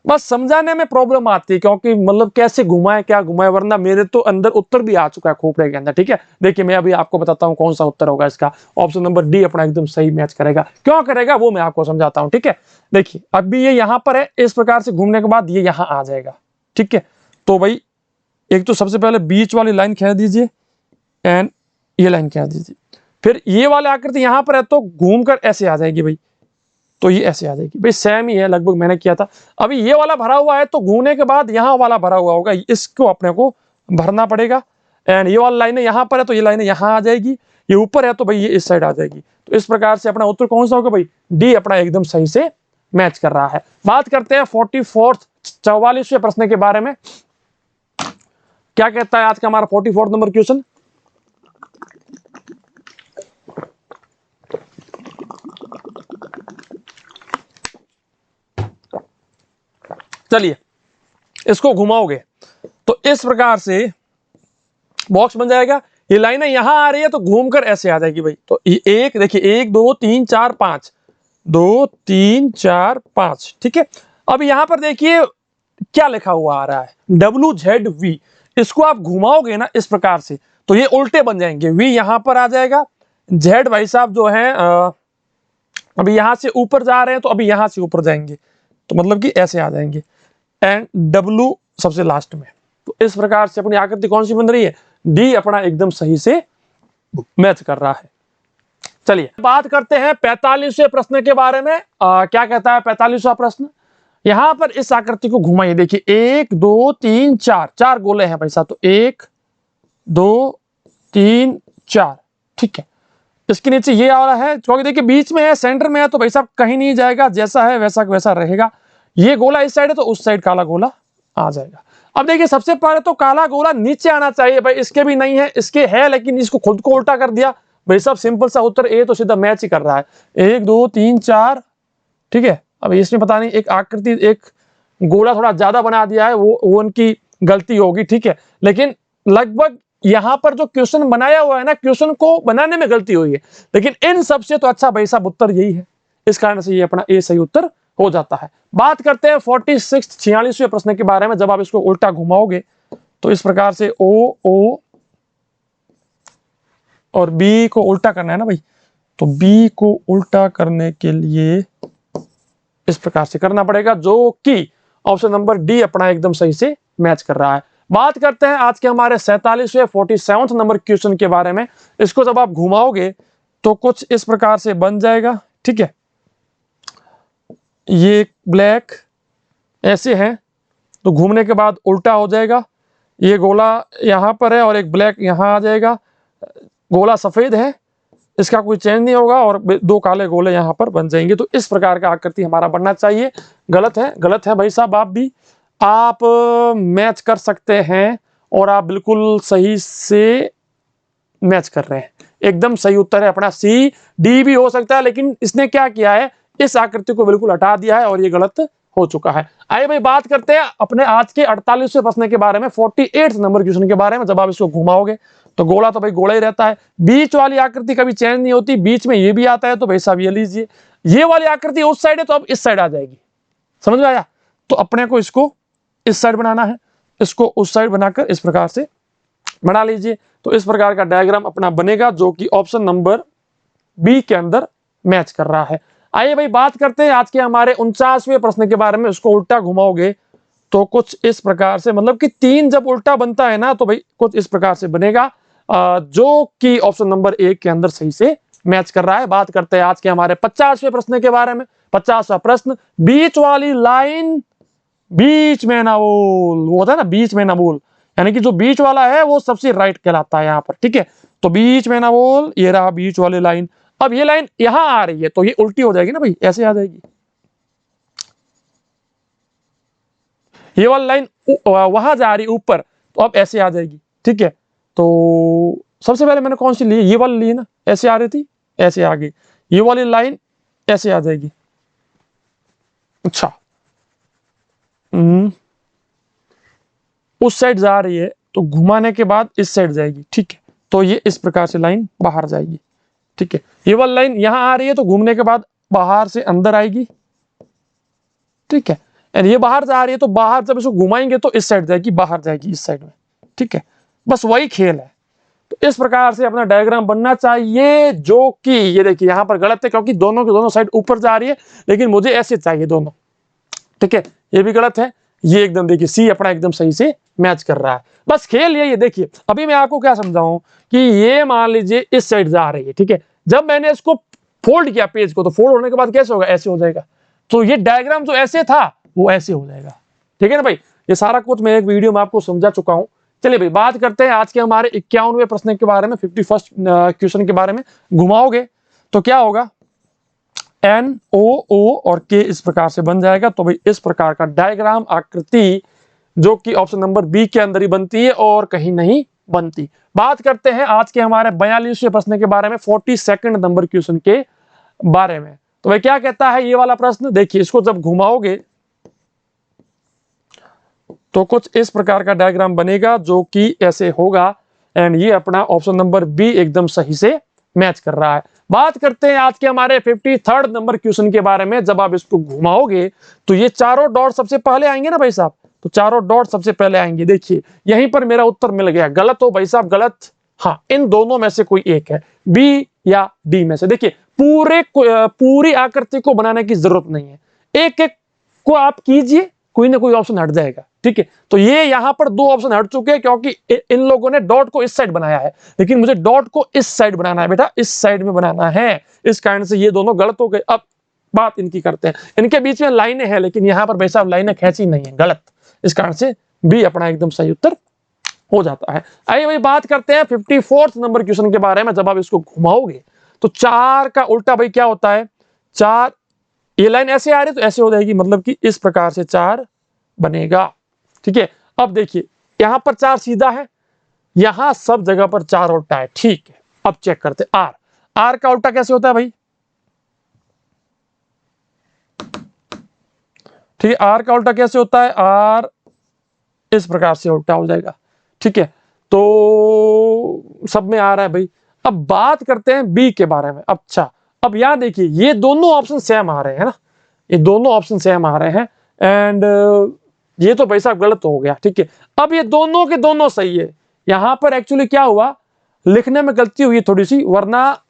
बस समझाने में प्रॉब्लम आती है, क्योंकि मतलब कैसे घुमाए क्या घुमाए, वरना मेरे तो अंदर उत्तर भी आ चुका है खोपड़े के अंदर, ठीक है। देखिए मैं अभी आपको बताता हूं कौन सा उत्तर होगा इसका। ऑप्शन नंबर डी अपना एकदम सही मैच करेगा। क्यों करेगा वो मैं आपको समझाता हूं, ठीक है। देखिए अभी ये यहां पर है, इस प्रकार से घूमने के बाद ये यहां आ जाएगा, ठीक है। तो भाई एक तो सबसे पहले बीच वाली लाइन खींच दीजिए, एंड ये लाइन खींच दीजिए, फिर ये वाली आकृति यहां पर है तो घूमकर ऐसे आ जाएगी भाई, तो ये ऐसे आ जाएगी भाई, सेम ही है लगभग मैंने किया था। अभी ये वाला भरा हुआ है तो घूमने के बाद यहाँ वाला भरा हुआ होगा, इसको अपने को भरना पड़ेगा। एंड ये वाली लाइनें यहाँ पर है तो ये लाइनें यहाँ आ जाएगी, ये ऊपर है तो भाई ये इस साइड आ जाएगी। तो इस प्रकार से अपना उत्तर कौन सा होगा भाई? डी अपना एकदम सही से मैच कर रहा है। बात करते हैं 44वें प्रश्न के बारे में। क्या कहता है आज का हमारा 44 नंबर क्वेश्चन? चलिए इसको घुमाओगे तो इस प्रकार से बॉक्स बन जाएगा, ये लाइनें यहां आ रही है तो घूमकर ऐसे आ जाएगी भाई। तो ये एक देखिए 1 2 3 4 5, 2 3 4 5, ठीक है। अब यहां पर देखिए क्या लिखा हुआ आ रहा है? WZV। इसको आप घुमाओगे ना इस प्रकार से तो ये उल्टे बन जाएंगे, V यहां पर आ जाएगा, Z भाई साहब जो है अभी यहां से ऊपर जा रहे हैं तो अभी यहां से ऊपर जाएंगे, तो मतलब कि ऐसे आ जाएंगे, एंड W सबसे लास्ट में, तो इस प्रकार से अपनी आकृति कौन सी बन रही है, डी अपना एकदम सही से मैच कर रहा है। चलिए बात करते हैं 45वें प्रश्न के बारे में। क्या कहता है 45वां प्रश्न, यहां पर इस आकृति को घुमाइए। देखिए 1 2 3 4, 4 गोले हैं भाई साहब, तो 1 2 3 4, ठीक है। इसके नीचे ये आ रहा है, क्योंकि देखिए बीच में है, सेंटर में है, तो भाई साहब कहीं नहीं जाएगा, जैसा है वैसा वैसा रहेगा। ये गोला इस साइड है तो उस साइड काला गोला आ जाएगा। अब देखिए सबसे पहले तो काला गोला नीचे आना चाहिए भाई, इसके भी नहीं है, इसके है लेकिन इसको खुद को उल्टा कर दिया भाई साहब। सिंपल सा उत्तर ए तो सीधा मैच ही कर रहा है, 1 2 3 4, ठीक है। अब इसमें पता नहीं एक आकृति, एक गोला थोड़ा ज्यादा बना दिया है, वो उनकी गलती होगी, ठीक है। लेकिन लगभग यहां पर जो क्वेश्चन बनाया हुआ है ना, क्वेश्चन को बनाने में गलती हुई है, लेकिन इन सबसे तो अच्छा भाई साहब उत्तर यही है। इस कारण से ये अपना ए सही उत्तर हो जाता है। बात करते हैं 46वें प्रश्न के बारे में। जब आप इसको उल्टा घुमाओगे तो इस प्रकार से ओ और बी को उल्टा करना है ना भाई, तो बी को उल्टा करने के लिए इस प्रकार से करना पड़ेगा, जो कि ऑप्शन नंबर डी अपना एकदम सही से मैच कर रहा है। बात करते हैं आज के हमारे 47वें नंबर क्वेश्चन के बारे में। इसको जब आप घुमाओगे तो कुछ इस प्रकार से बन जाएगा, ठीक है। ये ब्लैक ऐसे है तो घूमने के बाद उल्टा हो जाएगा, ये गोला यहां पर है और एक ब्लैक यहां आ जाएगा। गोला सफेद है, इसका कोई चेंज नहीं होगा, और 2 काले गोले यहां पर बन जाएंगे। तो इस प्रकार का आकृति हमारा बनना चाहिए। गलत है, गलत है भाई साहब। आप मैच कर सकते हैं और आप बिल्कुल सही से मैच कर रहे हैं। एकदम सही उत्तर है अपना सी। डी भी हो सकता है, लेकिन इसने क्या किया है, इस आकृति को बिल्कुल हटा दिया है और ये गलत हो चुका है। आइए भाई बात करते हैं अपने आज के 48वें प्रश्न के बारे में, 48 नंबर क्वेश्चन के बारे में। जब आप इसको घुमाओगे तो गोला तो भाई गोला ही रहता है, बीच वाली आकृति कभी चेंज नहीं होती, बीच में ये भी आता है, तो भाई साहब ये लीजिए, ये वाली आकृति उस साइड है तो अब इस साइड आ जाएगी। समझ में आया? तो अपने को इसको इस साइड बनाना है, इसको उस साइड बनाकर इस प्रकार से बना लीजिए। तो इस प्रकार का डायग्राम अपना बनेगा, जो कि ऑप्शन नंबर बी के अंदर मैच कर रहा है। आइए भाई बात करते हैं आज के हमारे 49वें प्रश्न के बारे में। उसको उल्टा घुमाओगे तो कुछ इस प्रकार से, मतलब कि 3 जब उल्टा बनता है ना, तो भाई कुछ इस प्रकार से बनेगा, जो कि ऑप्शन नंबर 1 के अंदर सही से मैच कर रहा है। बात करते हैं आज के हमारे 50वें प्रश्न के बारे में। 50वां प्रश्न, बीच वाली लाइन बीच में ना बोल, वो होता है ना बीच में ना बोल, यानी कि जो बीच वाला है वो सबसे राइट कहलाता है यहाँ पर, ठीक है। तो बीच में ना बोल, ये रहा बीच वाली लाइन। अब ये लाइन यहां आ रही है तो ये उल्टी हो जाएगी ना भाई, ऐसे आ जाएगी। ये वाली लाइन वहां जा रही ऊपर, तो अब ऐसे आ जाएगी, ठीक है। तो सबसे पहले मैंने कौन सी ली, ये वाली ली ना, ऐसे आ रही थी, ऐसे आ गई। ये वाली लाइन ऐसे आ जाएगी। अच्छा, उस साइड जा रही है तो घुमाने के बाद इस साइड जाएगी, ठीक है। तो ये इस प्रकार से लाइन बाहर जाएगी, ठीक है। ये वाली लाइन यहां आ रही है तो घूमने के बाद बाहर से अंदर आएगी, ठीक है। और ये बाहर जा रही है तो बाहर जब इसको घुमाएंगे तो इस साइड जाएगी, बाहर जाएगी इस साइड में, ठीक है। बस वही खेल है। तो इस प्रकार से अपना डायग्राम बनना चाहिए, जो कि ये देखिए यहां पर गलत है, क्योंकि दोनों के दोनों साइड ऊपर जा रही है, लेकिन मुझे ऐसे चाहिए दोनों, ठीक है। ये भी गलत है, ये एकदम देखिए सी अपना एकदम सही से मैच कर रहा है। बस खेल ये देखिए। अभी मैं आपको क्या समझाऊं कि ये मान लीजिए इस साइड जा रही है, ठीक है। जब मैंने इसको फोल्ड किया पेज को, तो फोल्ड होने के बाद कैसे होगा, ऐसे हो जाएगा। तो ये डायग्राम जो ऐसे था वो ऐसे हो जाएगा, ठीक है ना भाई। ये सारा कुछ मैं एक वीडियो में आपको समझा चुका हूं। चलिए भाई बात करते हैं आज के हमारे 51वें प्रश्न के बारे में, 51st क्वेश्चन के बारे में। घुमाओगे तो क्या होगा, एन ओ और के इस प्रकार से बन जाएगा। तो भाई इस प्रकार का डायग्राम आकृति, जो कि ऑप्शन नंबर बी के अंदर ही बनती है और कहीं नहीं बनती। बात करते हैं आज के हमारे 42वें प्रश्न के बारे में, 42nd नंबर क्वेश्चन के बारे में। तो भाई क्या कहता है ये वाला प्रश्न, देखिए इसको जब घुमाओगे तो कुछ इस प्रकार का डायग्राम बनेगा, जो कि ऐसे होगा। एंड ये अपना ऑप्शन नंबर बी एकदम सही से मैच कर रहा है। बात करते हैं आज के हमारे 53rd नंबर क्वेश्चन के बारे में। जब आप इसको घुमाओगे तो ये चारों डॉट सबसे पहले आएंगे ना भाई साहब, तो चारों डॉट सबसे पहले आएंगे। देखिए यहीं पर मेरा उत्तर मिल गया। गलत हो भाई साहब, गलत, हाँ, इन दोनों में से कोई एक है, बी या डी में से। देखिए पूरी आकृति को बनाने की जरूरत नहीं है, एक एक को आप कीजिए, कोई ना कोई ऑप्शन हट जाएगा। ठीक है, तो ये यहाँ पर दो ऑप्शन हट चुके हैं क्योंकि इन लोगों ने डॉट को इस साइड बनाया है, लेकिन मुझे डॉट को इस साइड बनाना है बेटा, इस साइड में बनाना है। इस कारण से ये दोनों गलत हो गए। अब बात इनकी करते हैं, इनके बीच में लाइनें हैं लेकिन यहाँ पर भाई साहब लाइनें खींची नहीं है, गलत। इस कारण से बी अपना एकदम सही उत्तर हो जाता है। आइए भाई बात करते हैं 54 नंबर क्वेश्चन के बारे में। जब आप इसको घुमाओगे तो 4 का उल्टा भाई क्या होता है, 4, ये लाइन ऐसे आ रही तो ऐसे हो जाएगी, मतलब कि इस प्रकार से 4 बनेगा। ठीक है, अब देखिए यहां पर 4 सीधा है, यहां सब जगह पर 4 उल्टा है। ठीक है, अब चेक करते हैं आर। आर का उल्टा कैसे होता है भाई, ठीक है, आर का उल्टा कैसे होता है, आर इस प्रकार से उल्टा हो जाएगा। ठीक है, तो सब में आ रहा है भाई। अब बात करते हैं बी के बारे में। अच्छा, अब यहां देखिए ये दोनों ऑप्शन सेम आ रहे हैं ना, ये दोनों ऑप्शन सेम आ रहे हैं एंड ये तो भाई साहब गलत हो गया। ठीक है, अब ये दोनों के दोनों सही है। यहां पर एक्चुअली क्या हुआ, लिखने में गलती हुई थोड़ी सी, वरना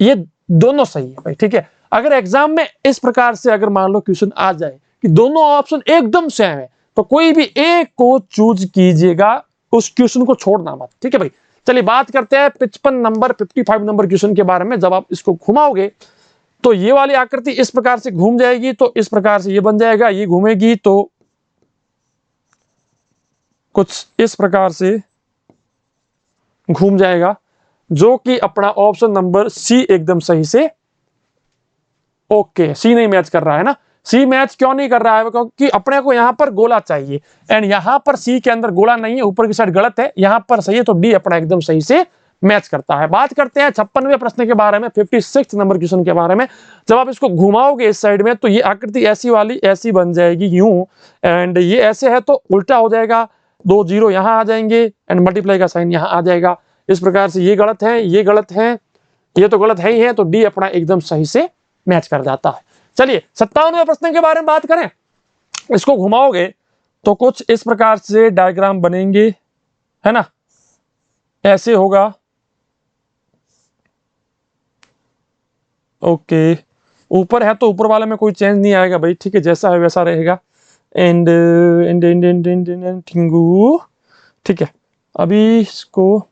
ये दोनों सही है भाई। ठीक है, अगर एग्जाम में इस प्रकार से अगर मान लो क्वेश्चन आ जाए कि दोनों ऑप्शन एकदम सेम है तो कोई भी एक को चूज कीजिएगा, उस क्वेश्चन को छोड़ना मत। ठीक है भाई, चलिए बात करते हैं 55 नंबर 55 नंबर क्वेश्चन के बारे में। जब आप इसको घुमाओगे तो ये वाली आकृति इस प्रकार से घूम जाएगी, तो इस प्रकार से ये बन जाएगा, ये घूमेगी तो कुछ इस प्रकार से घूम जाएगा, जो कि अपना ऑप्शन नंबर सी एकदम सही से ओके। सी नहीं मैच कर रहा है ना, सी मैच क्यों नहीं कर रहा है, क्योंकि अपने को यहां पर गोला चाहिए एंड यहां पर सी के अंदर गोला नहीं है, ऊपर की साइड गलत है, यहां पर सही है, तो डी अपना एकदम सही से मैच करता है। बात करते हैं 56वें प्रश्न के बारे में, 56 नंबर क्वेश्चन के बारे में। जब आप इसको घुमाओगे इस साइड में तो ये आकृति ऐसी वाली ऐसी बन जाएगी यूं, एंड ये ऐसे है तो उल्टा हो जाएगा, 2 जीरो यहां आ जाएंगे एंड मल्टीप्लाई का साइन यहां आ जाएगा। इस प्रकार से ये गलत है, ये गलत है, ये तो गलत है ही है, तो डी अपना एकदम सही से मैच कर जाता है। चलिए 57वें प्रश्न के बारे में बात करें। इसको घुमाओगे तो कुछ इस प्रकार से डायग्राम बनेंगे, है ना, ऐसे होगा। ओके, ऊपर है तो ऊपर वाले में कोई चेंज नहीं आएगा भाई। ठीक है, जैसा है वैसा रहेगा and and and and and and Tingu. ठीक है, अभी इसको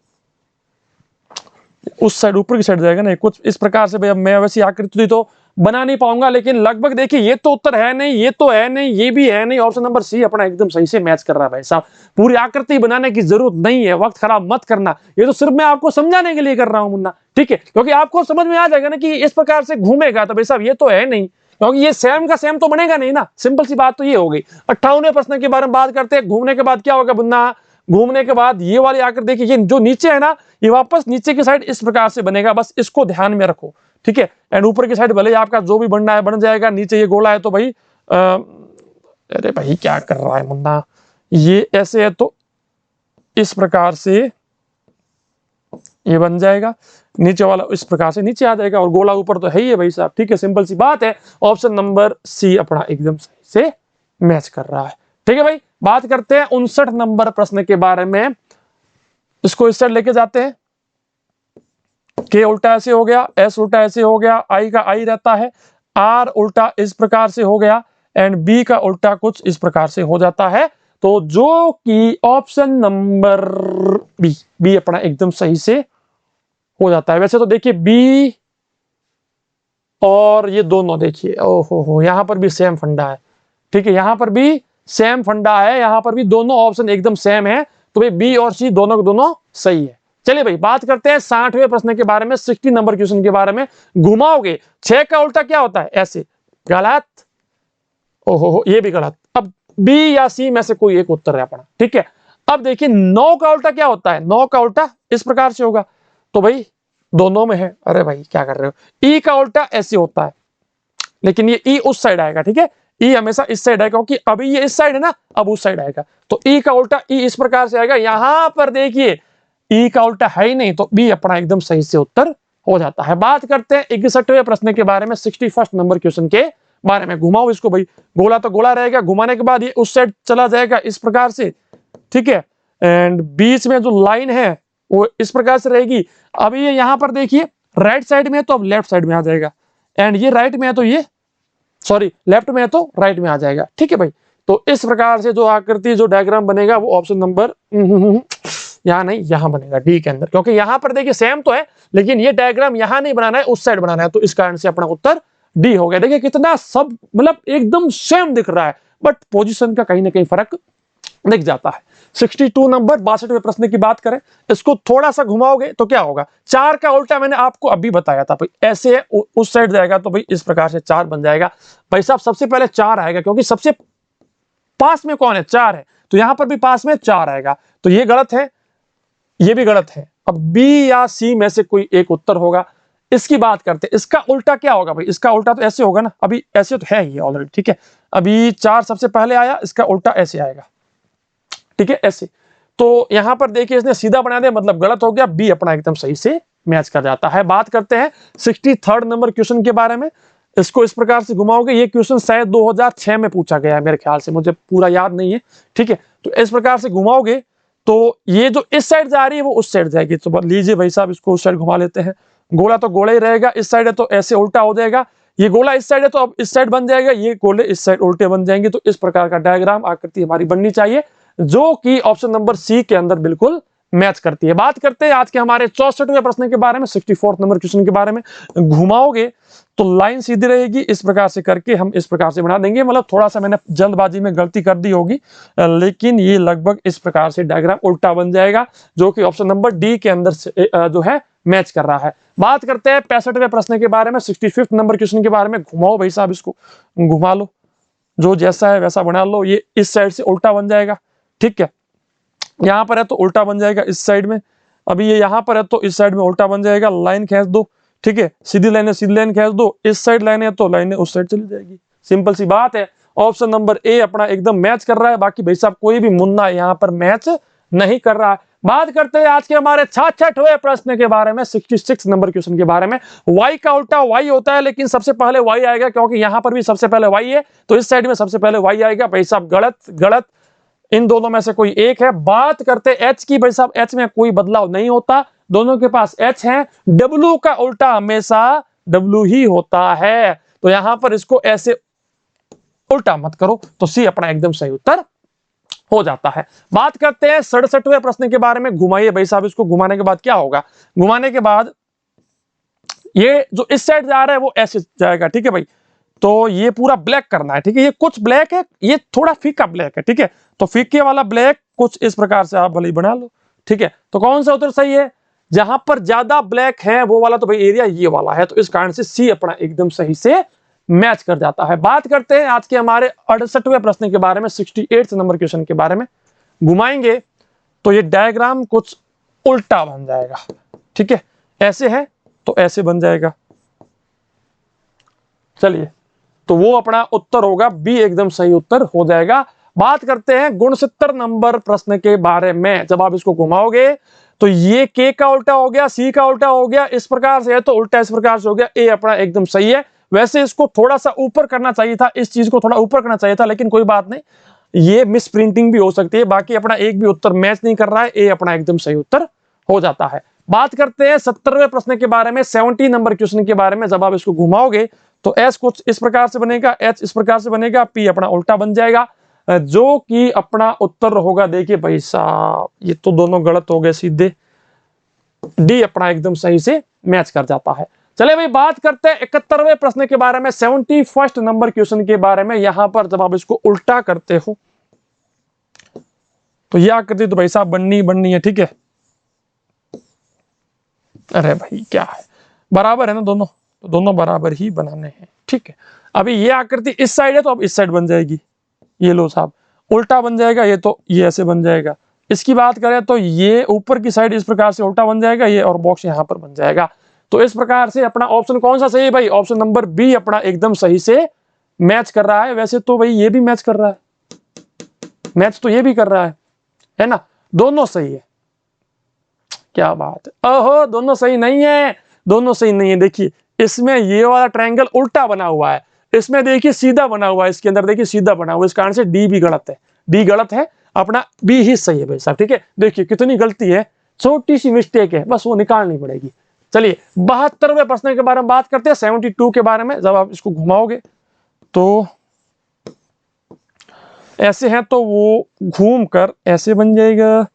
उस साइड ऊपर की साइड जाएगा ना, कुछ इस प्रकार से। भाई अब मैं वैसी आकृति तो बना नहीं पाऊंगा, लेकिन लगभग देखिए ये तो उत्तर है नहीं, ये तो है नहीं, ये भी है नहीं, ऑप्शन नंबर सी अपना एकदम सही से मैच कर रहा है भाई साहब। पूरी आकृति बनाने की जरूरत नहीं है, वक्त खराब मत करना, ये तो सिर्फ मैं आपको समझाने के लिए कर रहा हूं मुन्ना। ठीक है, क्योंकि आपको समझ में आ जाएगा ना कि इस प्रकार से घूमेगा तो भाई साहब ये तो है नहीं, क्योंकि ये सेम का सेम तो बनेगा नहीं ना, सिंपल सी बात तो ये हो गई। 58वें प्रश्न के बारे में बात करते हैं। घूमने के बाद क्या होगा मुन्ना, घूमने के बाद ये वाली आकृति देखिए, ये जो नीचे है ना, ये वापस नीचे की साइड इस प्रकार से बनेगा, बस इसको ध्यान में रखो। ठीक है, एंड ऊपर की साइड भले आपका जो भी बनना है बन जाएगा, नीचे ये गोला है तो भाई अरे भाई क्या कर रहा है मुन्ना, ये ऐसे है तो इस प्रकार से ये बन जाएगा, नीचे वाला इस प्रकार से नीचे आ जाएगा और गोला ऊपर तो है ही है भाई साहब। ठीक है, सिंपल सी बात है, ऑप्शन नंबर सी अपना एकदम सही से मैच कर रहा है। ठीक है भाई, बात करते हैं 59 नंबर प्रश्न के बारे में। इसको इस साइड लेके जाते हैं, के उल्टा ऐसे हो गया, एस उल्टा ऐसे हो गया, आई का आई रहता है, आर उल्टा इस प्रकार से हो गया एंड बी का उल्टा कुछ इस प्रकार से हो जाता है, तो जो कि ऑप्शन नंबर बी, बी अपना एकदम सही से हो जाता है। वैसे तो देखिए बी और ये दोनों देखिए, ओहो हो, यहां पर भी सेम फंडा है। ठीक है, यहां पर भी सेम फंडा है, यहां पर भी दोनों ऑप्शन एकदम सेम है, तो भाई बी और सी दोनों के दोनों सही है। चलिए भाई बात करते हैं 60वें प्रश्न के बारे में, 60 नंबर क्वेश्चन के बारे में। घुमाओगे 6 का उल्टा क्या होता है, ऐसे, गलत, ओहो ये भी गलत। अब बी या सी में से कोई एक उत्तर है अपना। ठीक है, अब देखिए 9 का उल्टा क्या होता है, 9 का उल्टा इस प्रकार से होगा, तो भाई दोनों में है। अरे भाई क्या कर रहे हो, ई का उल्टा ऐसे होता है, लेकिन ये ई उस साइड आएगा। ठीक है, ई हमेशा इस साइड आएगा, क्योंकि अभी ये इस साइड है ना, अब उस साइड आएगा, तो ई का उल्टा ई इस प्रकार से आएगा। यहां पर देखिए ई का उल्टा है ही नहीं, तो बी अपना एकदम सही से उत्तर हो जाता है। बात करते हैं 61वें प्रश्न के बारे में, 61 नंबर क्वेश्चन के बारे में। घुमाओ इसको भाई, गोला तो गोला रहेगा, घुमाने के बाद ये उस साइड चला जाएगा इस प्रकार से। ठीक है, एंड बीच में जो लाइन है वो इस प्रकार से रहेगी। अभी ये यहां पर देखिए राइट साइड में है तो अब लेफ्ट साइड में आ जाएगा, एंड ये राइट में है तो ये सॉरी लेफ्ट में है तो राइट में आ जाएगा। ठीक है भाई, तो इस प्रकार से जो आकृति जो डायग्राम बनेगा वो ऑप्शन नंबर यहाँ नहीं, यहाँ बनेगा डी के अंदर, क्योंकि यहाँ पर देखिए सेम तो है लेकिन ये डायग्राम यहाँ नहीं बनाना है, उस साइड बनाना है, तो इस कारण से अपना उत्तर डी हो गया। देखिए कितना सब मतलब एकदम सेम दिख रहा है, बट पोजीशन का कहीं ना कहीं फर्क दिख जाता है। 62 नंबर 62वें प्रश्न की बात करें, इसको थोड़ा सा घुमाओगे तो क्या होगा, 4 का उल्टा मैंने आपको अभी बताया था भाई, ऐसे उस साइड जाएगा तो भाई इस प्रकार से 4 बन जाएगा। भाई साहब सबसे पहले 4 आएगा क्योंकि सबसे पास में कौन है, 4 है, तो यहां पर भी पास में 4 आएगा, तो ये गलत है, ये भी गलत है। अब बी या सी में से कोई एक उत्तर होगा। इसकी बात करते हैं, इसका उल्टा क्या होगा भाई, इसका उल्टा तो ऐसे होगा ना, अभी ऐसे तो है ही ऑलरेडी, ठीक है, अभी 4 सबसे पहले आया, इसका उल्टा ऐसे आएगा, ठीक है, ऐसे। तो यहां पर देखिए इसने सीधा बना दिया, मतलब गलत हो गया, बी अपना एकदम सही से मैच कर जाता है। बात करते हैं 63 नंबर क्वेश्चन के बारे में, इसको इस प्रकार से घुमाओगे, ये क्वेश्चन शायद 2006 में पूछा गया है मेरे ख्याल से, मुझे पूरा याद नहीं है, ठीक है, तो इस प्रकार से घुमाओगे तो ये जो इस साइड जा रही है वो उस साइड जाएगी, तो लीजिए भाई साहब इसको उस साइड घुमा लेते हैं, गोला तो गोला ही रहेगा, इस साइड है तो ऐसे उल्टा हो जाएगा, ये गोला इस साइड है तो अब इस साइड बन जाएगा, ये गोले इस साइड उल्टे बन जाएंगे, तो इस प्रकार का डायग्राम आकृति हमारी बननी चाहिए जो कि ऑप्शन नंबर सी के अंदर बिल्कुल मैच करती है। बात करते हैं आज के हमारे 64वें प्रश्न के बारे में, 64 नंबर क्वेश्चन के बारे में, घुमाओगे तो लाइन सीधी रहेगी, इस प्रकार से करके हम इस प्रकार से बना देंगे, मतलब थोड़ा सा मैंने जल्दबाजी में गलती कर दी होगी, लेकिन ये लगभग इस प्रकार से डायग्राम उल्टा बन जाएगा जो कि ऑप्शन नंबर डी के अंदर से जो है मैच कर रहा है। बात करते हैं 65वें प्रश्न के बारे में, 65 नंबर क्वेश्चन के बारे में, घुमाओ भाई साहब, इसको घुमा लो, जो जैसा है वैसा बना लो, ये इस साइड से उल्टा बन जाएगा, ठीक है, यहां पर है तो उल्टा बन जाएगा इस साइड में, अभी ये यहां पर है तो इस साइड में उल्टा बन जाएगा, लाइन खींच दो, ठीक है, सीधी लाइन है सीधी लाइन खींच दो, इस साइड लाइन है तो लाइन उस साइड चली जाएगी, सिंपल सी बात है। ऑप्शन नंबर ए अपना एकदम मैच कर रहा है, बाकी भाई साहब कोई भी मुन्ना यहाँ पर मैच नहीं कर रहा है। बात करते हैं आज के हमारे 66वें प्रश्न के बारे में, 66 नंबर क्वेश्चन के बारे में। y का उल्टा y होता है, लेकिन सबसे पहले y आएगा क्योंकि यहां पर भी सबसे पहले y है, तो इस साइड में सबसे पहले y आएगा। भाई साहब गलत गलत, इन दोनों में से कोई एक है। बात करते h की, भाई साहब h में कोई बदलाव नहीं होता, दोनों के पास h है। w का उल्टा हमेशा w ही होता है, तो यहां पर इसको ऐसे उल्टा मत करो, तो सी अपना एकदम सही उत्तर हो जाता है। बात करते हैं 67वें प्रश्न के बारे में, घुमाइए भाई साहब, इसको घुमाने के बाद क्या होगा, घुमाने के बाद ये जो इस साइड जा रहा है वो ऐसे जाएगा, ठीक है भाई, तो ये पूरा ब्लैक करना है, ठीक है, ये कुछ ब्लैक है, ये थोड़ा फीका ब्लैक है, ठीक है, तो फीके वाला ब्लैक कुछ इस प्रकार से आप भले बना लो, ठीक है, तो कौन सा उत्तर सही है, जहां पर ज्यादा ब्लैक है वो वाला, तो भाई एरिया ये वाला है, तो इस कारण से सी अपना एकदम सही से मैच कर जाता है। बात करते हैं आज के हमारे 68वें प्रश्न के बारे में, 68 नंबर क्वेश्चन के बारे में, घुमाएंगे तो ये डायग्राम कुछ उल्टा बन जाएगा, ठीक है, ऐसे है तो ऐसे बन जाएगा, चलिए, तो वो अपना उत्तर होगा बी, एकदम सही उत्तर हो जाएगा। बात करते हैं 69 नंबर प्रश्न के बारे में, जब आप इसको घुमाओगे तो ये के का उल्टा हो गया, सी का उल्टा हो गया, इस प्रकार से है तो उल्टा इस प्रकार से हो गया, ए अपना एकदम सही है। वैसे इसको थोड़ा सा ऊपर करना चाहिए था, इस चीज को थोड़ा ऊपर करना चाहिए था, लेकिन कोई बात नहीं, ये मिस प्रिंटिंग भी हो सकती है, बाकी अपना एक भी उत्तर मैच नहीं कर रहा है, ए अपना एकदम सही उत्तर हो जाता है। बात करते हैं 70वें प्रश्न के बारे में, 70 नंबर क्वेश्चन के बारे में, जब आप इसको घुमाओगे तो एस कुछ इस प्रकार से बनेगा, एच इस प्रकार से बनेगा, पी अपना उल्टा बन जाएगा, जो कि अपना उत्तर होगा, देखिए भाई साहब ये तो दोनों गलत हो गए सीधे, डी अपना एकदम सही से मैच कर जाता है। चले भाई बात करते हैं 71वें प्रश्न के बारे में, 71 नंबर क्वेश्चन के बारे में। यहां पर जब आप इसको उल्टा करते हो तो यह आकृति तो भाई साहब बननी है, ठीक है, अरे भाई क्या है, बराबर है ना दोनों, तो दोनों बराबर ही बनाने हैं, ठीक है। अभी ये आकृति इस साइड है तो अब इस साइड बन जाएगी, ये लो साहब उल्टा बन जाएगा, ये तो ये ऐसे बन जाएगा। इसकी बात करें तो ये ऊपर की साइड इस प्रकार से उल्टा बन जाएगा, ये और बॉक्स यहां पर बन जाएगा। तो इस प्रकार से अपना ऑप्शन कौन सा सही है भाई, ऑप्शन नंबर बी अपना एकदम सही से मैच कर रहा है। वैसे तो भाई ये भी मैच कर रहा है, मैच तो ये भी कर रहा है ना, दोनों सही है, क्या बात है, ओहो दोनों सही नहीं है, दोनों सही नहीं है। देखिए इसमें ये वाला ट्रायंगल उल्टा बना हुआ है, इसमें देखिए सीधा बना हुआ है, इसके अंदर देखिए सीधा बना हुआ है, इस कारण से डी भी गलत है, डी गलत है, अपना बी ही सही है भाई साहब, ठीक है। देखिए कितनी गलती है, छोटी सी मिस्टेक है, बस वो निकालनी पड़ेगी। चलिए 72वें प्रश्न के बारे में बात करते हैं, 72 के बारे में। जब आप इसको घुमाओगे तो ऐसे है तो वो घूम कर ऐसे बन जाएगा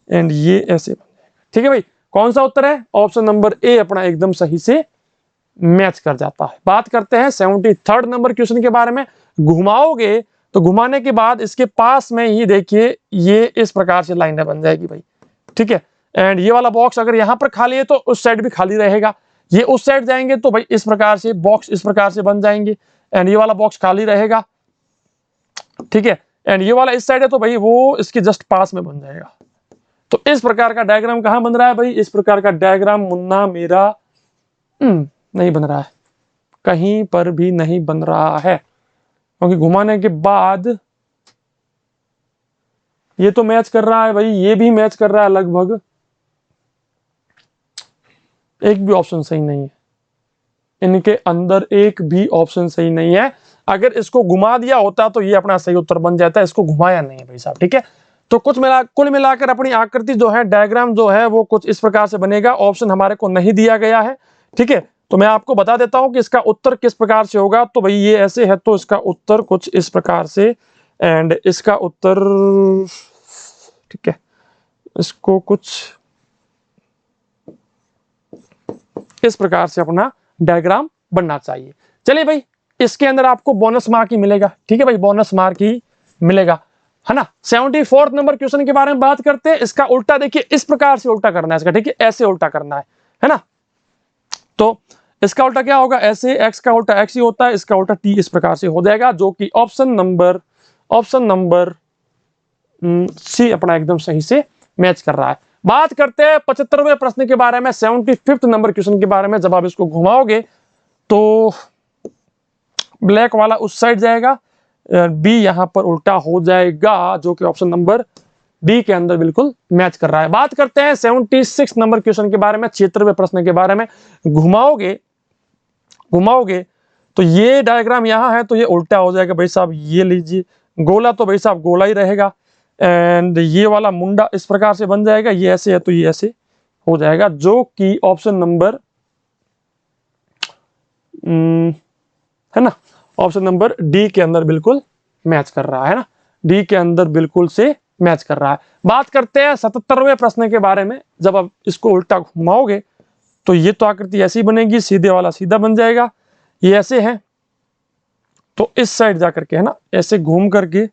एंड ये ऐसे बन जाएगा। ठीक है भाई, कौन सा उत्तर है? ऑप्शन नंबर ए अपना एकदम सही से मैच कर जाता है। बात करते हैं 73rd नंबर क्वेश्चन के बारे में। घुमाओगे तो घुमाने के बाद इसके पास में ही देखिए ये इस प्रकार से लाइनें बन जाएगी भाई। ठीक है, एंड ये वाला बॉक्स अगर यहां पर खाली है तो उस साइड भी खाली रहेगा। ये उस साइड जाएंगे तो भाई इस प्रकार से बॉक्स इस प्रकार से बन जाएंगे एंड ये वाला बॉक्स खाली रहेगा। ठीक है, एंड ये वाला इस साइड है तो भाई वो इसके जस्ट पास में बन जाएगा। तो इस प्रकार का डायग्राम कहां बन रहा है भाई? इस प्रकार का डायग्राम मुन्ना मेरा नहीं बन रहा है, कहीं पर भी नहीं बन रहा है, क्योंकि घुमाने के बाद ये तो मैच कर रहा है भाई, ये भी मैच कर रहा है लगभग, एक भी ऑप्शन सही नहीं है, इनके अंदर एक भी ऑप्शन सही नहीं है। अगर इसको घुमा दिया होता तो ये अपना सही उत्तर बन जाता है, इसको घुमाया नहीं है भाई साहब। ठीक है, तो कुल मिलाकर अपनी आकृति जो है, डायग्राम जो है वो कुछ इस प्रकार से बनेगा। ऑप्शन हमारे को नहीं दिया गया है। ठीक है, तो मैं आपको बता देता हूं कि इसका उत्तर किस प्रकार से होगा। तो भाई ये ऐसे है तो इसका उत्तर कुछ इस प्रकार से, एंड इसका उत्तर, ठीक है, इसको कुछ इस प्रकार से अपना डायग्राम बनना चाहिए। चलिए भाई, इसके अंदर आपको बोनस मार्क ही मिलेगा। ठीक है भाई, बोनस मार्क ही मिलेगा, है ना। 74th नंबर क्वेश्चन के बारे में बात करते हैं। इसका उल्टा देखिए, इस प्रकार से उल्टा करना है इसका। ठीक है, ऐसे उल्टा करना है ना। तो इसका उल्टा क्या होगा? ऐसे, x का उल्टा x ही होता है, इसका उल्टा t इस प्रकार से हो जाएगा, जो कि ऑप्शन नंबर सी अपना एकदम सही से मैच कर रहा है। बात करते हैं 75वें प्रश्न के बारे में, 75th नंबर क्वेश्चन के बारे में। जब आप इसको घुमाओगे तो ब्लैक वाला उस साइड जाएगा, बी यहां पर उल्टा हो जाएगा, जो कि ऑप्शन नंबर बी के अंदर बिल्कुल मैच कर रहा है। बात करते हैं 76 नंबर क्वेश्चन के बारे में, 76वें प्रश्न के बारे में। घुमाओगे तो ये डायग्राम यहां है तो ये उल्टा हो जाएगा भाई साहब। ये लीजिए, गोला तो भाई साहब गोला ही रहेगा, एंड ये वाला मुंडा इस प्रकार से बन जाएगा। ये ऐसे है तो ये ऐसे हो जाएगा, जो कि ऑप्शन नंबर है ना, ऑप्शन नंबर डी के अंदर बिल्कुल मैच कर रहा है ना, डी के अंदर बिल्कुल से मैच कर रहा है। बात करते हैं 77वें प्रश्न के बारे में। जब आप इसको उल्टा घुमाओगे तो ये तो आकृति ऐसी बनेगी, सीधे वाला सीधा बन जाएगा, ये ऐसे है तो इस साइड जाकर के, है ना, ऐसे घूम करके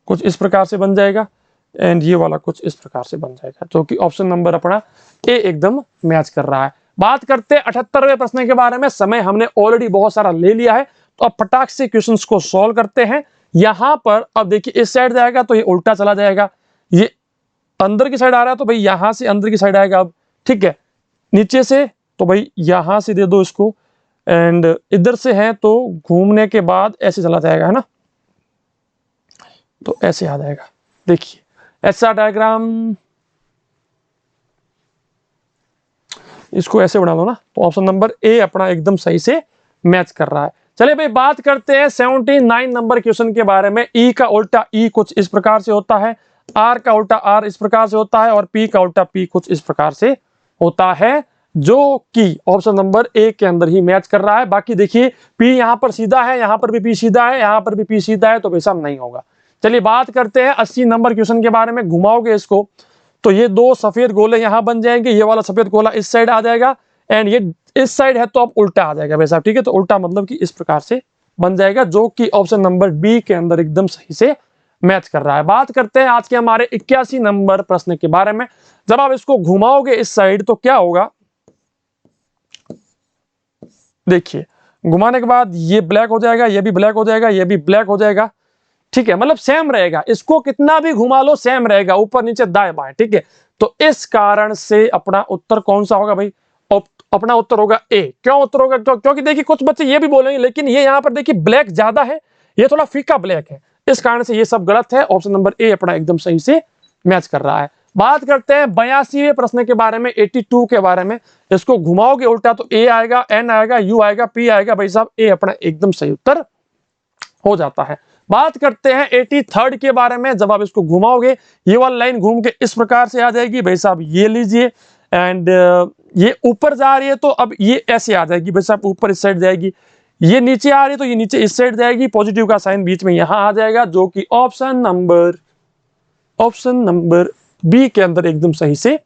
कुछ इस प्रकार से बन जाएगा, एंड ये वाला कुछ इस प्रकार से बन जाएगा, जो कि ऑप्शन नंबर अपना ए एकदम मैच कर रहा है। बात करते हैं 78वें प्रश्न के बारे में। समय हमने ऑलरेडी बहुत सारा ले लिया है, तो अब फटाक से क्वेश्चंस को सॉल्व करते हैं। यहां पर अब देखिए, इस साइड जाएगा तो ये उल्टा चला जाएगा, ये अंदर की साइड आ रहा है तो भाई यहां से अंदर की साइड आएगा। अब ठीक है, नीचे से तो भाई यहां से दे दो इसको, एंड इधर से है तो घूमने के बाद ऐसे चला जाएगा, है ना, तो ऐसे आ जाएगा। देखिए ऐसा डायग्राम, इसको ऐसे बना दो ना, तो ऑप्शन नंबर ए अपना एकदम सही से मैच कर रहा है। चलिए भाई, बात करते हैं 79 नंबर क्वेश्चन के बारे में। ई का उल्टा ई कुछ इस प्रकार से होता है, आर का उल्टा आर इस प्रकार से होता है, और पी का उल्टा पी कुछ इस प्रकार से होता है, जो कि ऑप्शन नंबर ए के अंदर ही मैच कर रहा है। बाकी देखिए, पी यहां पर सीधा है, यहां पर भी पी सीधा है, यहां पर भी पी सीधा है, तो वैसा नहीं होगा। चलिए बात करते हैं 80 नंबर क्वेश्चन के बारे में। घुमाओगे इसको तो ये दो सफेद गोले यहां बन जाएंगे, ये वाला सफेद गोला इस साइड आ जाएगा, एंड ये इस साइड है तो अब उल्टा आ जाएगा वैसा। ठीक है, तो उल्टा मतलब कि इस प्रकार से बन जाएगा, जो कि ऑप्शन नंबर बी के अंदर एकदम सही से मैच कर रहा है। बात करते हैं आज के हमारे 81 नंबर प्रश्न के बारे में। जब आप इसको घुमाओगे इस साइड तो क्या होगा? देखिए, घुमाने के बाद ये ब्लैक हो जाएगा, ये भी ब्लैक हो जाएगा, ये भी ब्लैक हो जाएगा। ठीक है, मतलब सेम रहेगा, इसको कितना भी घुमा लो सेम रहेगा, ऊपर नीचे दाएं बाएं। ठीक है, तो इस कारण से अपना उत्तर कौन सा होगा भाई? अपना उत्तर होगा ए। क्यों उत्तर होगा? क्योंकि देखिए कुछ बच्चे ये भी बोलेंगे लेकिन ये यहाँ पर देखिए ब्लैक ज्यादा है, ये थोड़ा फीका ब्लैक है, इस कारण से ये सब गलत है। ऑप्शन नंबर ए अपना एकदम सही से मैच कर रहा है। बात करते हैं 82वें प्रश्न के बारे में, 82 के बारे में। इसको घुमाओगे उल्टा तो ए आएगा, एन आएगा, यू आएगा, पी आएगा। भाई साहब ए अपना एकदम सही उत्तर हो जाता है। बात करते हैं 83rd के बारे में। जब आप इसको घुमाओगे ये वाली लाइन घूम के इस प्रकार से आ जाएगी भाई साहब, ये लीजिए, एंड ये ऊपर जा रही है तो अब ये ऐसे आ जाएगी भाई साहब, ऊपर इस साइड जाएगी। ये नीचे आ रही है तो ये नीचे इस साइड जाएगी, पॉजिटिव का साइन बीच में यहां आ जाएगा, जो कि ऑप्शन नंबर बी के अंदर एकदम सही से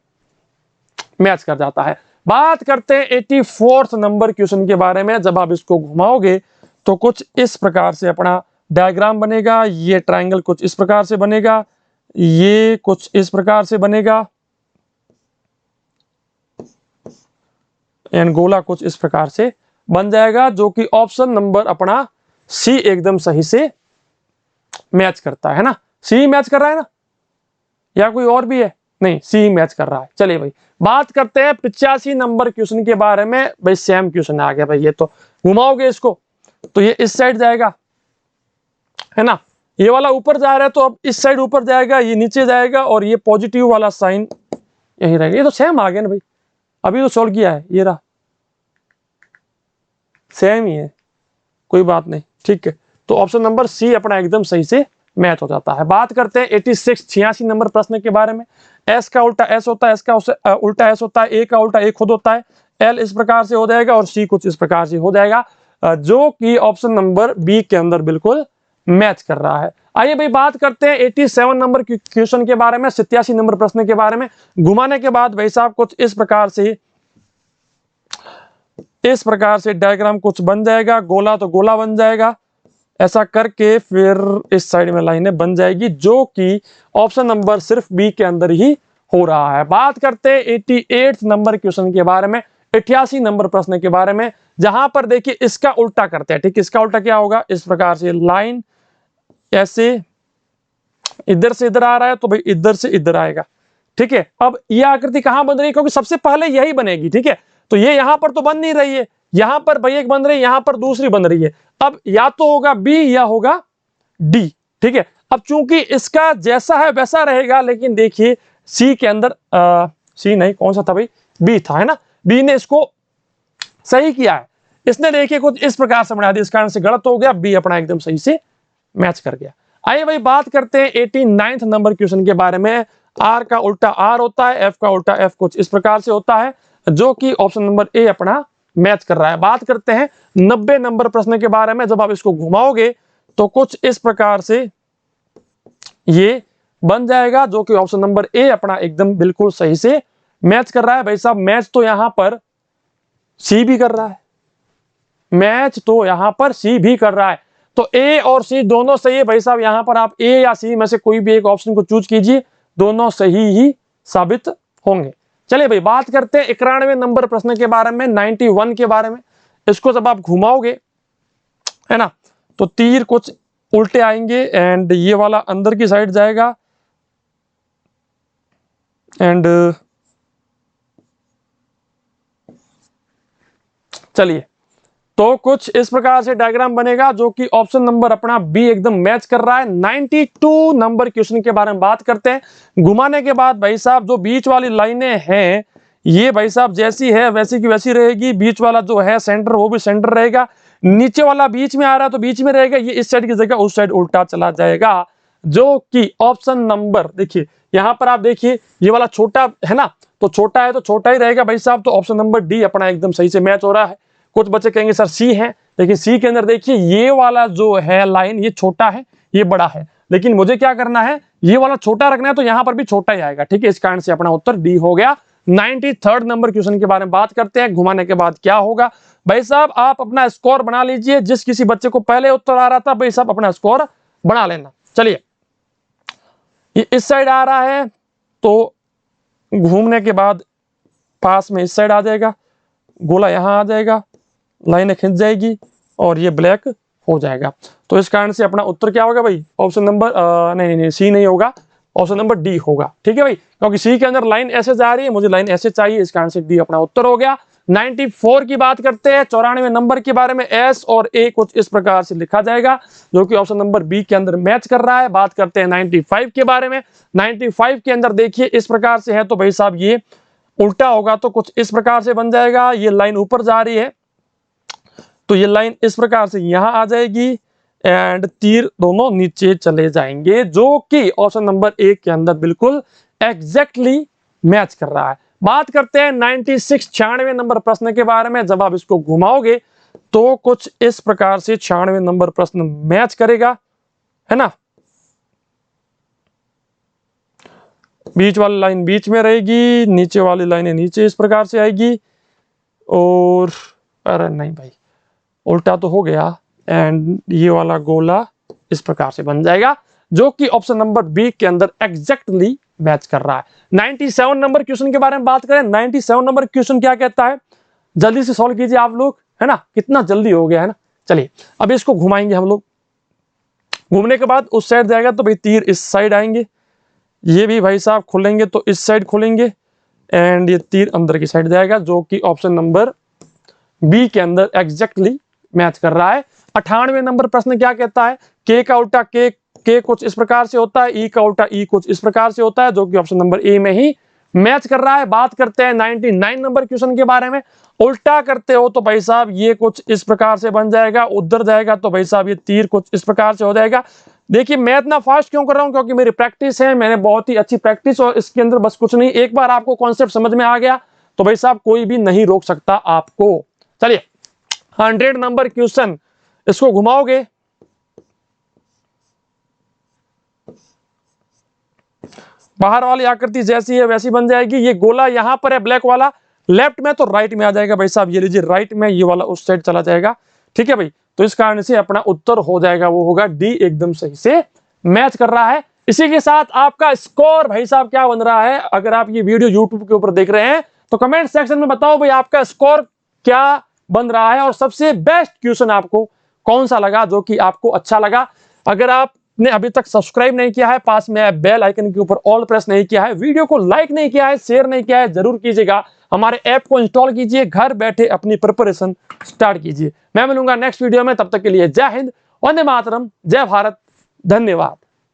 मैच कर जाता है। बात करते हैं 84th नंबर क्वेश्चन के बारे में। जब आप इसको घुमाओगे तो कुछ इस प्रकार से अपना डायग्राम बनेगा। ये ट्रायंगल कुछ इस प्रकार से बनेगा, ये कुछ इस प्रकार से बनेगा, एंड गोला कुछ इस प्रकार से बन जाएगा, जो कि ऑप्शन नंबर अपना सी एकदम सही से मैच करता है ना। सी मैच कर रहा है ना, या कोई और भी है? नहीं, सी मैच कर रहा है। चलिए भाई, बात करते हैं 85 नंबर क्वेश्चन के बारे में। भाई सेम क्वेश्चन आ गया भाई, ये तो घुमाओगे इसको तो ये इस साइड जाएगा, है ना। ये वाला ऊपर जा रहा है तो अब इस साइड ऊपर जाएगा, ये नीचे जाएगा, और ये पॉजिटिव वाला साइन यही रहेगा। ये तो सेम आ गया ना भाई, अभी तो सॉल्व किया है, ये रहा सेम ही है, कोई बात नहीं, ठीक है। तो ऑप्शन नंबर सी अपना एकदम सही से मैच हो जाता है। बात करते हैं 86 नंबर प्रश्न के बारे में। एस का उल्टा एस होता है, एस का उल्टा एस होता है, ए का उल्टा ए खुद होता है, एल इस प्रकार से हो जाएगा और सी कुछ इस प्रकार से हो जाएगा, जो कि ऑप्शन नंबर बी के अंदर बिल्कुल मैच कर रहा है। आइए भाई बात करते हैं 87 नंबर क्वेश्चन के बारे में, 87 नंबर प्रश्न के बारे में। घुमाने के बाद भाई साहब कुछ इस प्रकार से डायग्राम कुछ बन जाएगा, गोला तो गोला बन जाएगा, ऐसा करके फिर इस साइड में लाइनें बन जाएगी, जो कि ऑप्शन नंबर सिर्फ बी के अंदर ही हो रहा है। बात करते हैं 88 नंबर क्वेश्चन के बारे में, 88 नंबर प्रश्न के बारे में, जहां पर देखिए इसका उल्टा करते हैं। ठीक, इसका उल्टा क्या होगा? इस प्रकार से लाइन ऐसे इधर से इधर आ रहा है तो भाई इधर से इधर आएगा। ठीक है, अब यह आकृति कहां बन रही है? क्योंकि सबसे पहले यही बनेगी। ठीक है, तो ये यहां पर तो बन नहीं रही है, यहां पर भाई एक बन रही है, यहां पर दूसरी बन रही है। अब या तो होगा बी या होगा डी। ठीक है, अब चूंकि इसका जैसा है वैसा रहेगा, लेकिन देखिए सी के अंदर सी नहीं, कौन सा था भाई? बी था, है ना। बी ने इसको सही किया है, इसने देखिए कुछ इस प्रकार से बना दिया, इस कारण से गलत हो गया, बी अपना एकदम सही से मैच कर गया। आइए भाई बात करते हैं 89 नंबर क्वेश्चन के बारे में। आर का उल्टा आर होता है, एफ का उल्टा एफ कुछ इस प्रकार से होता है, जो कि ऑप्शन नंबर ए अपना मैच कर रहा है। बात करते हैं 90 नंबर प्रश्न के बारे में। जब आप इसको घुमाओगे तो कुछ इस प्रकार से ये बन जाएगा, जो कि ऑप्शन नंबर ए अपना एकदम बिल्कुल सही से मैच कर रहा है। भाई साहब मैच तो यहां पर सी भी कर रहा है, मैच तो यहां पर सी भी कर रहा है, तो ए और सी दोनों सही है। भाई साहब यहां पर आप ए या सी में से कोई भी एक ऑप्शन को चूज कीजिए, दोनों सही ही साबित होंगे। चलिए भाई बात करते हैं 91 नंबर प्रश्न के बारे में, 91 के बारे में। इसको जब आप घुमाओगे, है ना, तो तीर कुछ उल्टे आएंगे एंड ये वाला अंदर की साइड जाएगा, एंड चलिए तो कुछ इस प्रकार से डायग्राम बनेगा, जो कि ऑप्शन नंबर अपना बी एकदम मैच कर रहा है। 92 नंबर क्वेश्चन के बारे में बात करते हैं। घुमाने के बाद भाई साहब जो बीच वाली लाइनें हैं, ये भाई साहब जैसी है वैसी की वैसी रहेगी। बीच वाला जो है सेंटर, वो भी सेंटर रहेगा। नीचे वाला बीच में आ रहा है तो बीच में रहेगा, ये इस साइड की जगह उस साइड उल्टा चला जाएगा, जो कि ऑप्शन नंबर, देखिए यहां पर आप देखिए ये वाला छोटा है ना, तो छोटा है तो छोटा ही रहेगा भाई साहब। तो ऑप्शन नंबर डी अपना एकदम सही से मैच हो रहा है। कुछ बच्चे कहेंगे सर सी है, लेकिन सी के अंदर देखिए ये वाला जो है लाइन, ये छोटा है ये बड़ा है, लेकिन मुझे क्या करना है, ये वाला छोटा रखना है, तो यहां पर भी छोटा ही आएगा। ठीक है, इस कारण से अपना उत्तर डी हो गया। 93 नंबर क्वेश्चन के बारे में बात करते हैं। घुमाने के बाद क्या होगा भाई साहब, आप अपना स्कोर बना लीजिए। जिस किसी बच्चे को पहले उत्तर आ रहा था भाई साहब अपना स्कोर बना लेना। चलिए ये इस साइड आ रहा है तो घूमने के बाद पास में इस साइड आ जाएगा, गोला यहां आ जाएगा, लाइनें खिंच जाएगी और ये ब्लैक हो जाएगा। तो इस कारण से अपना उत्तर क्या होगा भाई? ऑप्शन नंबर नहीं सी नहीं होगा, ऑप्शन नंबर डी होगा। ठीक है भाई, क्योंकि सी के अंदर लाइन ऐसे जा रही है, मुझे लाइन ऐसे चाहिए, इस कारण से डी अपना उत्तर हो गया। 94 की बात करते हैं। 94 नंबर के बारे में एस और ए कुछ इस प्रकार से लिखा जाएगा, जो कि ऑप्शन नंबर बी के अंदर मैच कर रहा है। बात करते हैं 95 के बारे में। 95 के अंदर देखिए इस प्रकार से है, तो भाई साहब ये उल्टा होगा तो कुछ इस प्रकार से बन जाएगा। ये लाइन ऊपर जा रही है तो ये लाइन इस प्रकार से यहां आ जाएगी एंड तीर दोनों नीचे चले जाएंगे, जो कि ऑप्शन नंबर ए के अंदर बिल्कुल एग्जैक्टली मैच कर रहा है। बात करते हैं 96 नंबर प्रश्न के बारे में। जब आप इसको घुमाओगे तो कुछ इस प्रकार से 96 नंबर प्रश्न मैच करेगा, है ना। बीच वाली लाइन बीच में रहेगी, नीचे वाली लाइनें नीचे इस प्रकार से आएगी, और अरे नहीं भाई उल्टा तो हो गया, एंड ये वाला गोला इस प्रकार से बन जाएगा, जो कि ऑप्शन नंबर बी के अंदर एग्जैक्टली मैच कर रहा है। 97 नंबर क्वेश्चन के बारे में बात करें, 97 नंबर क्वेश्चन क्या कहता है, जल्दी से सॉल्व कीजिए आप लोग, है ना, कितना जल्दी हो गया है ना। चलिए अब इसको घुमाएंगे हम लोग, घूमने के बाद उस साइड जाएगा तो भाई तीर इस साइड आएंगे, ये भी भाई साहब खुलेंगे तो इस साइड खुलेंगे, एंड ये तीर अंदर की साइड जाएगा, जो कि ऑप्शन नंबर बी के अंदर एग्जैक्टली मैच कर रहा है। 98 नंबर प्रश्न क्या कहता है, के का उल्टा के कुछ इस प्रकार से होता है, ई का उल्टा ई कुछ इस प्रकार से होता है, जो कि ऑप्शन नंबर ए में ही मैच कर रहा है। बात करते हैं 99 नंबर क्वेश्चन के बारे में, उल्टा करते हो तो भाई साहब ये कुछ इस प्रकार से बन जाएगा, उधर जाएगा तो भाई साहब ये तीर कुछ इस प्रकार से हो जाएगा। देखिए मैं इतना फास्ट क्यों कर रहा हूं, क्योंकि मेरी प्रैक्टिस है, मैंने बहुत ही अच्छी प्रैक्टिस, और इसके अंदर बस कुछ नहीं, एक बार आपको कॉन्सेप्ट समझ में आ गया तो भाई साहब कोई भी नहीं रोक सकता आपको। चलिए 100 नंबर क्वेश्चन, इसको घुमाओगे, बाहर वाली आकृति जैसी है वैसी बन जाएगी, ये गोला यहां पर है ब्लैक वाला, लेफ्ट में तो राइट में आ जाएगा भाई साहब, ये लीजिए राइट में, ये वाला उस साइड चला जाएगा, ठीक है भाई। तो इस कारण से अपना उत्तर हो जाएगा, वो होगा डी, एकदम सही से मैच कर रहा है। इसी के साथ आपका स्कोर भाई साहब क्या बन रहा है, अगर आप ये वीडियो यूट्यूब के ऊपर देख रहे हैं तो कमेंट सेक्शन में बताओ भाई आपका स्कोर क्या बन रहा है, और सबसे बेस्ट क्वेश्चन आपको कौन सा लगा, जो कि आपको अच्छा लगा। अगर आपने अभी तक सब्सक्राइब नहीं किया है, पास में बेल आइकन के ऊपर ऑल प्रेस नहीं किया है, वीडियो को लाइक नहीं किया है, शेयर नहीं किया है, जरूर कीजिएगा। हमारे ऐप को इंस्टॉल कीजिए, घर बैठे अपनी प्रिपरेशन स्टार्ट कीजिए। मैं मिलूंगा नेक्स्ट वीडियो में, तब तक के लिए जय हिंद, वंदे मातरम, जय भारत, धन्यवाद।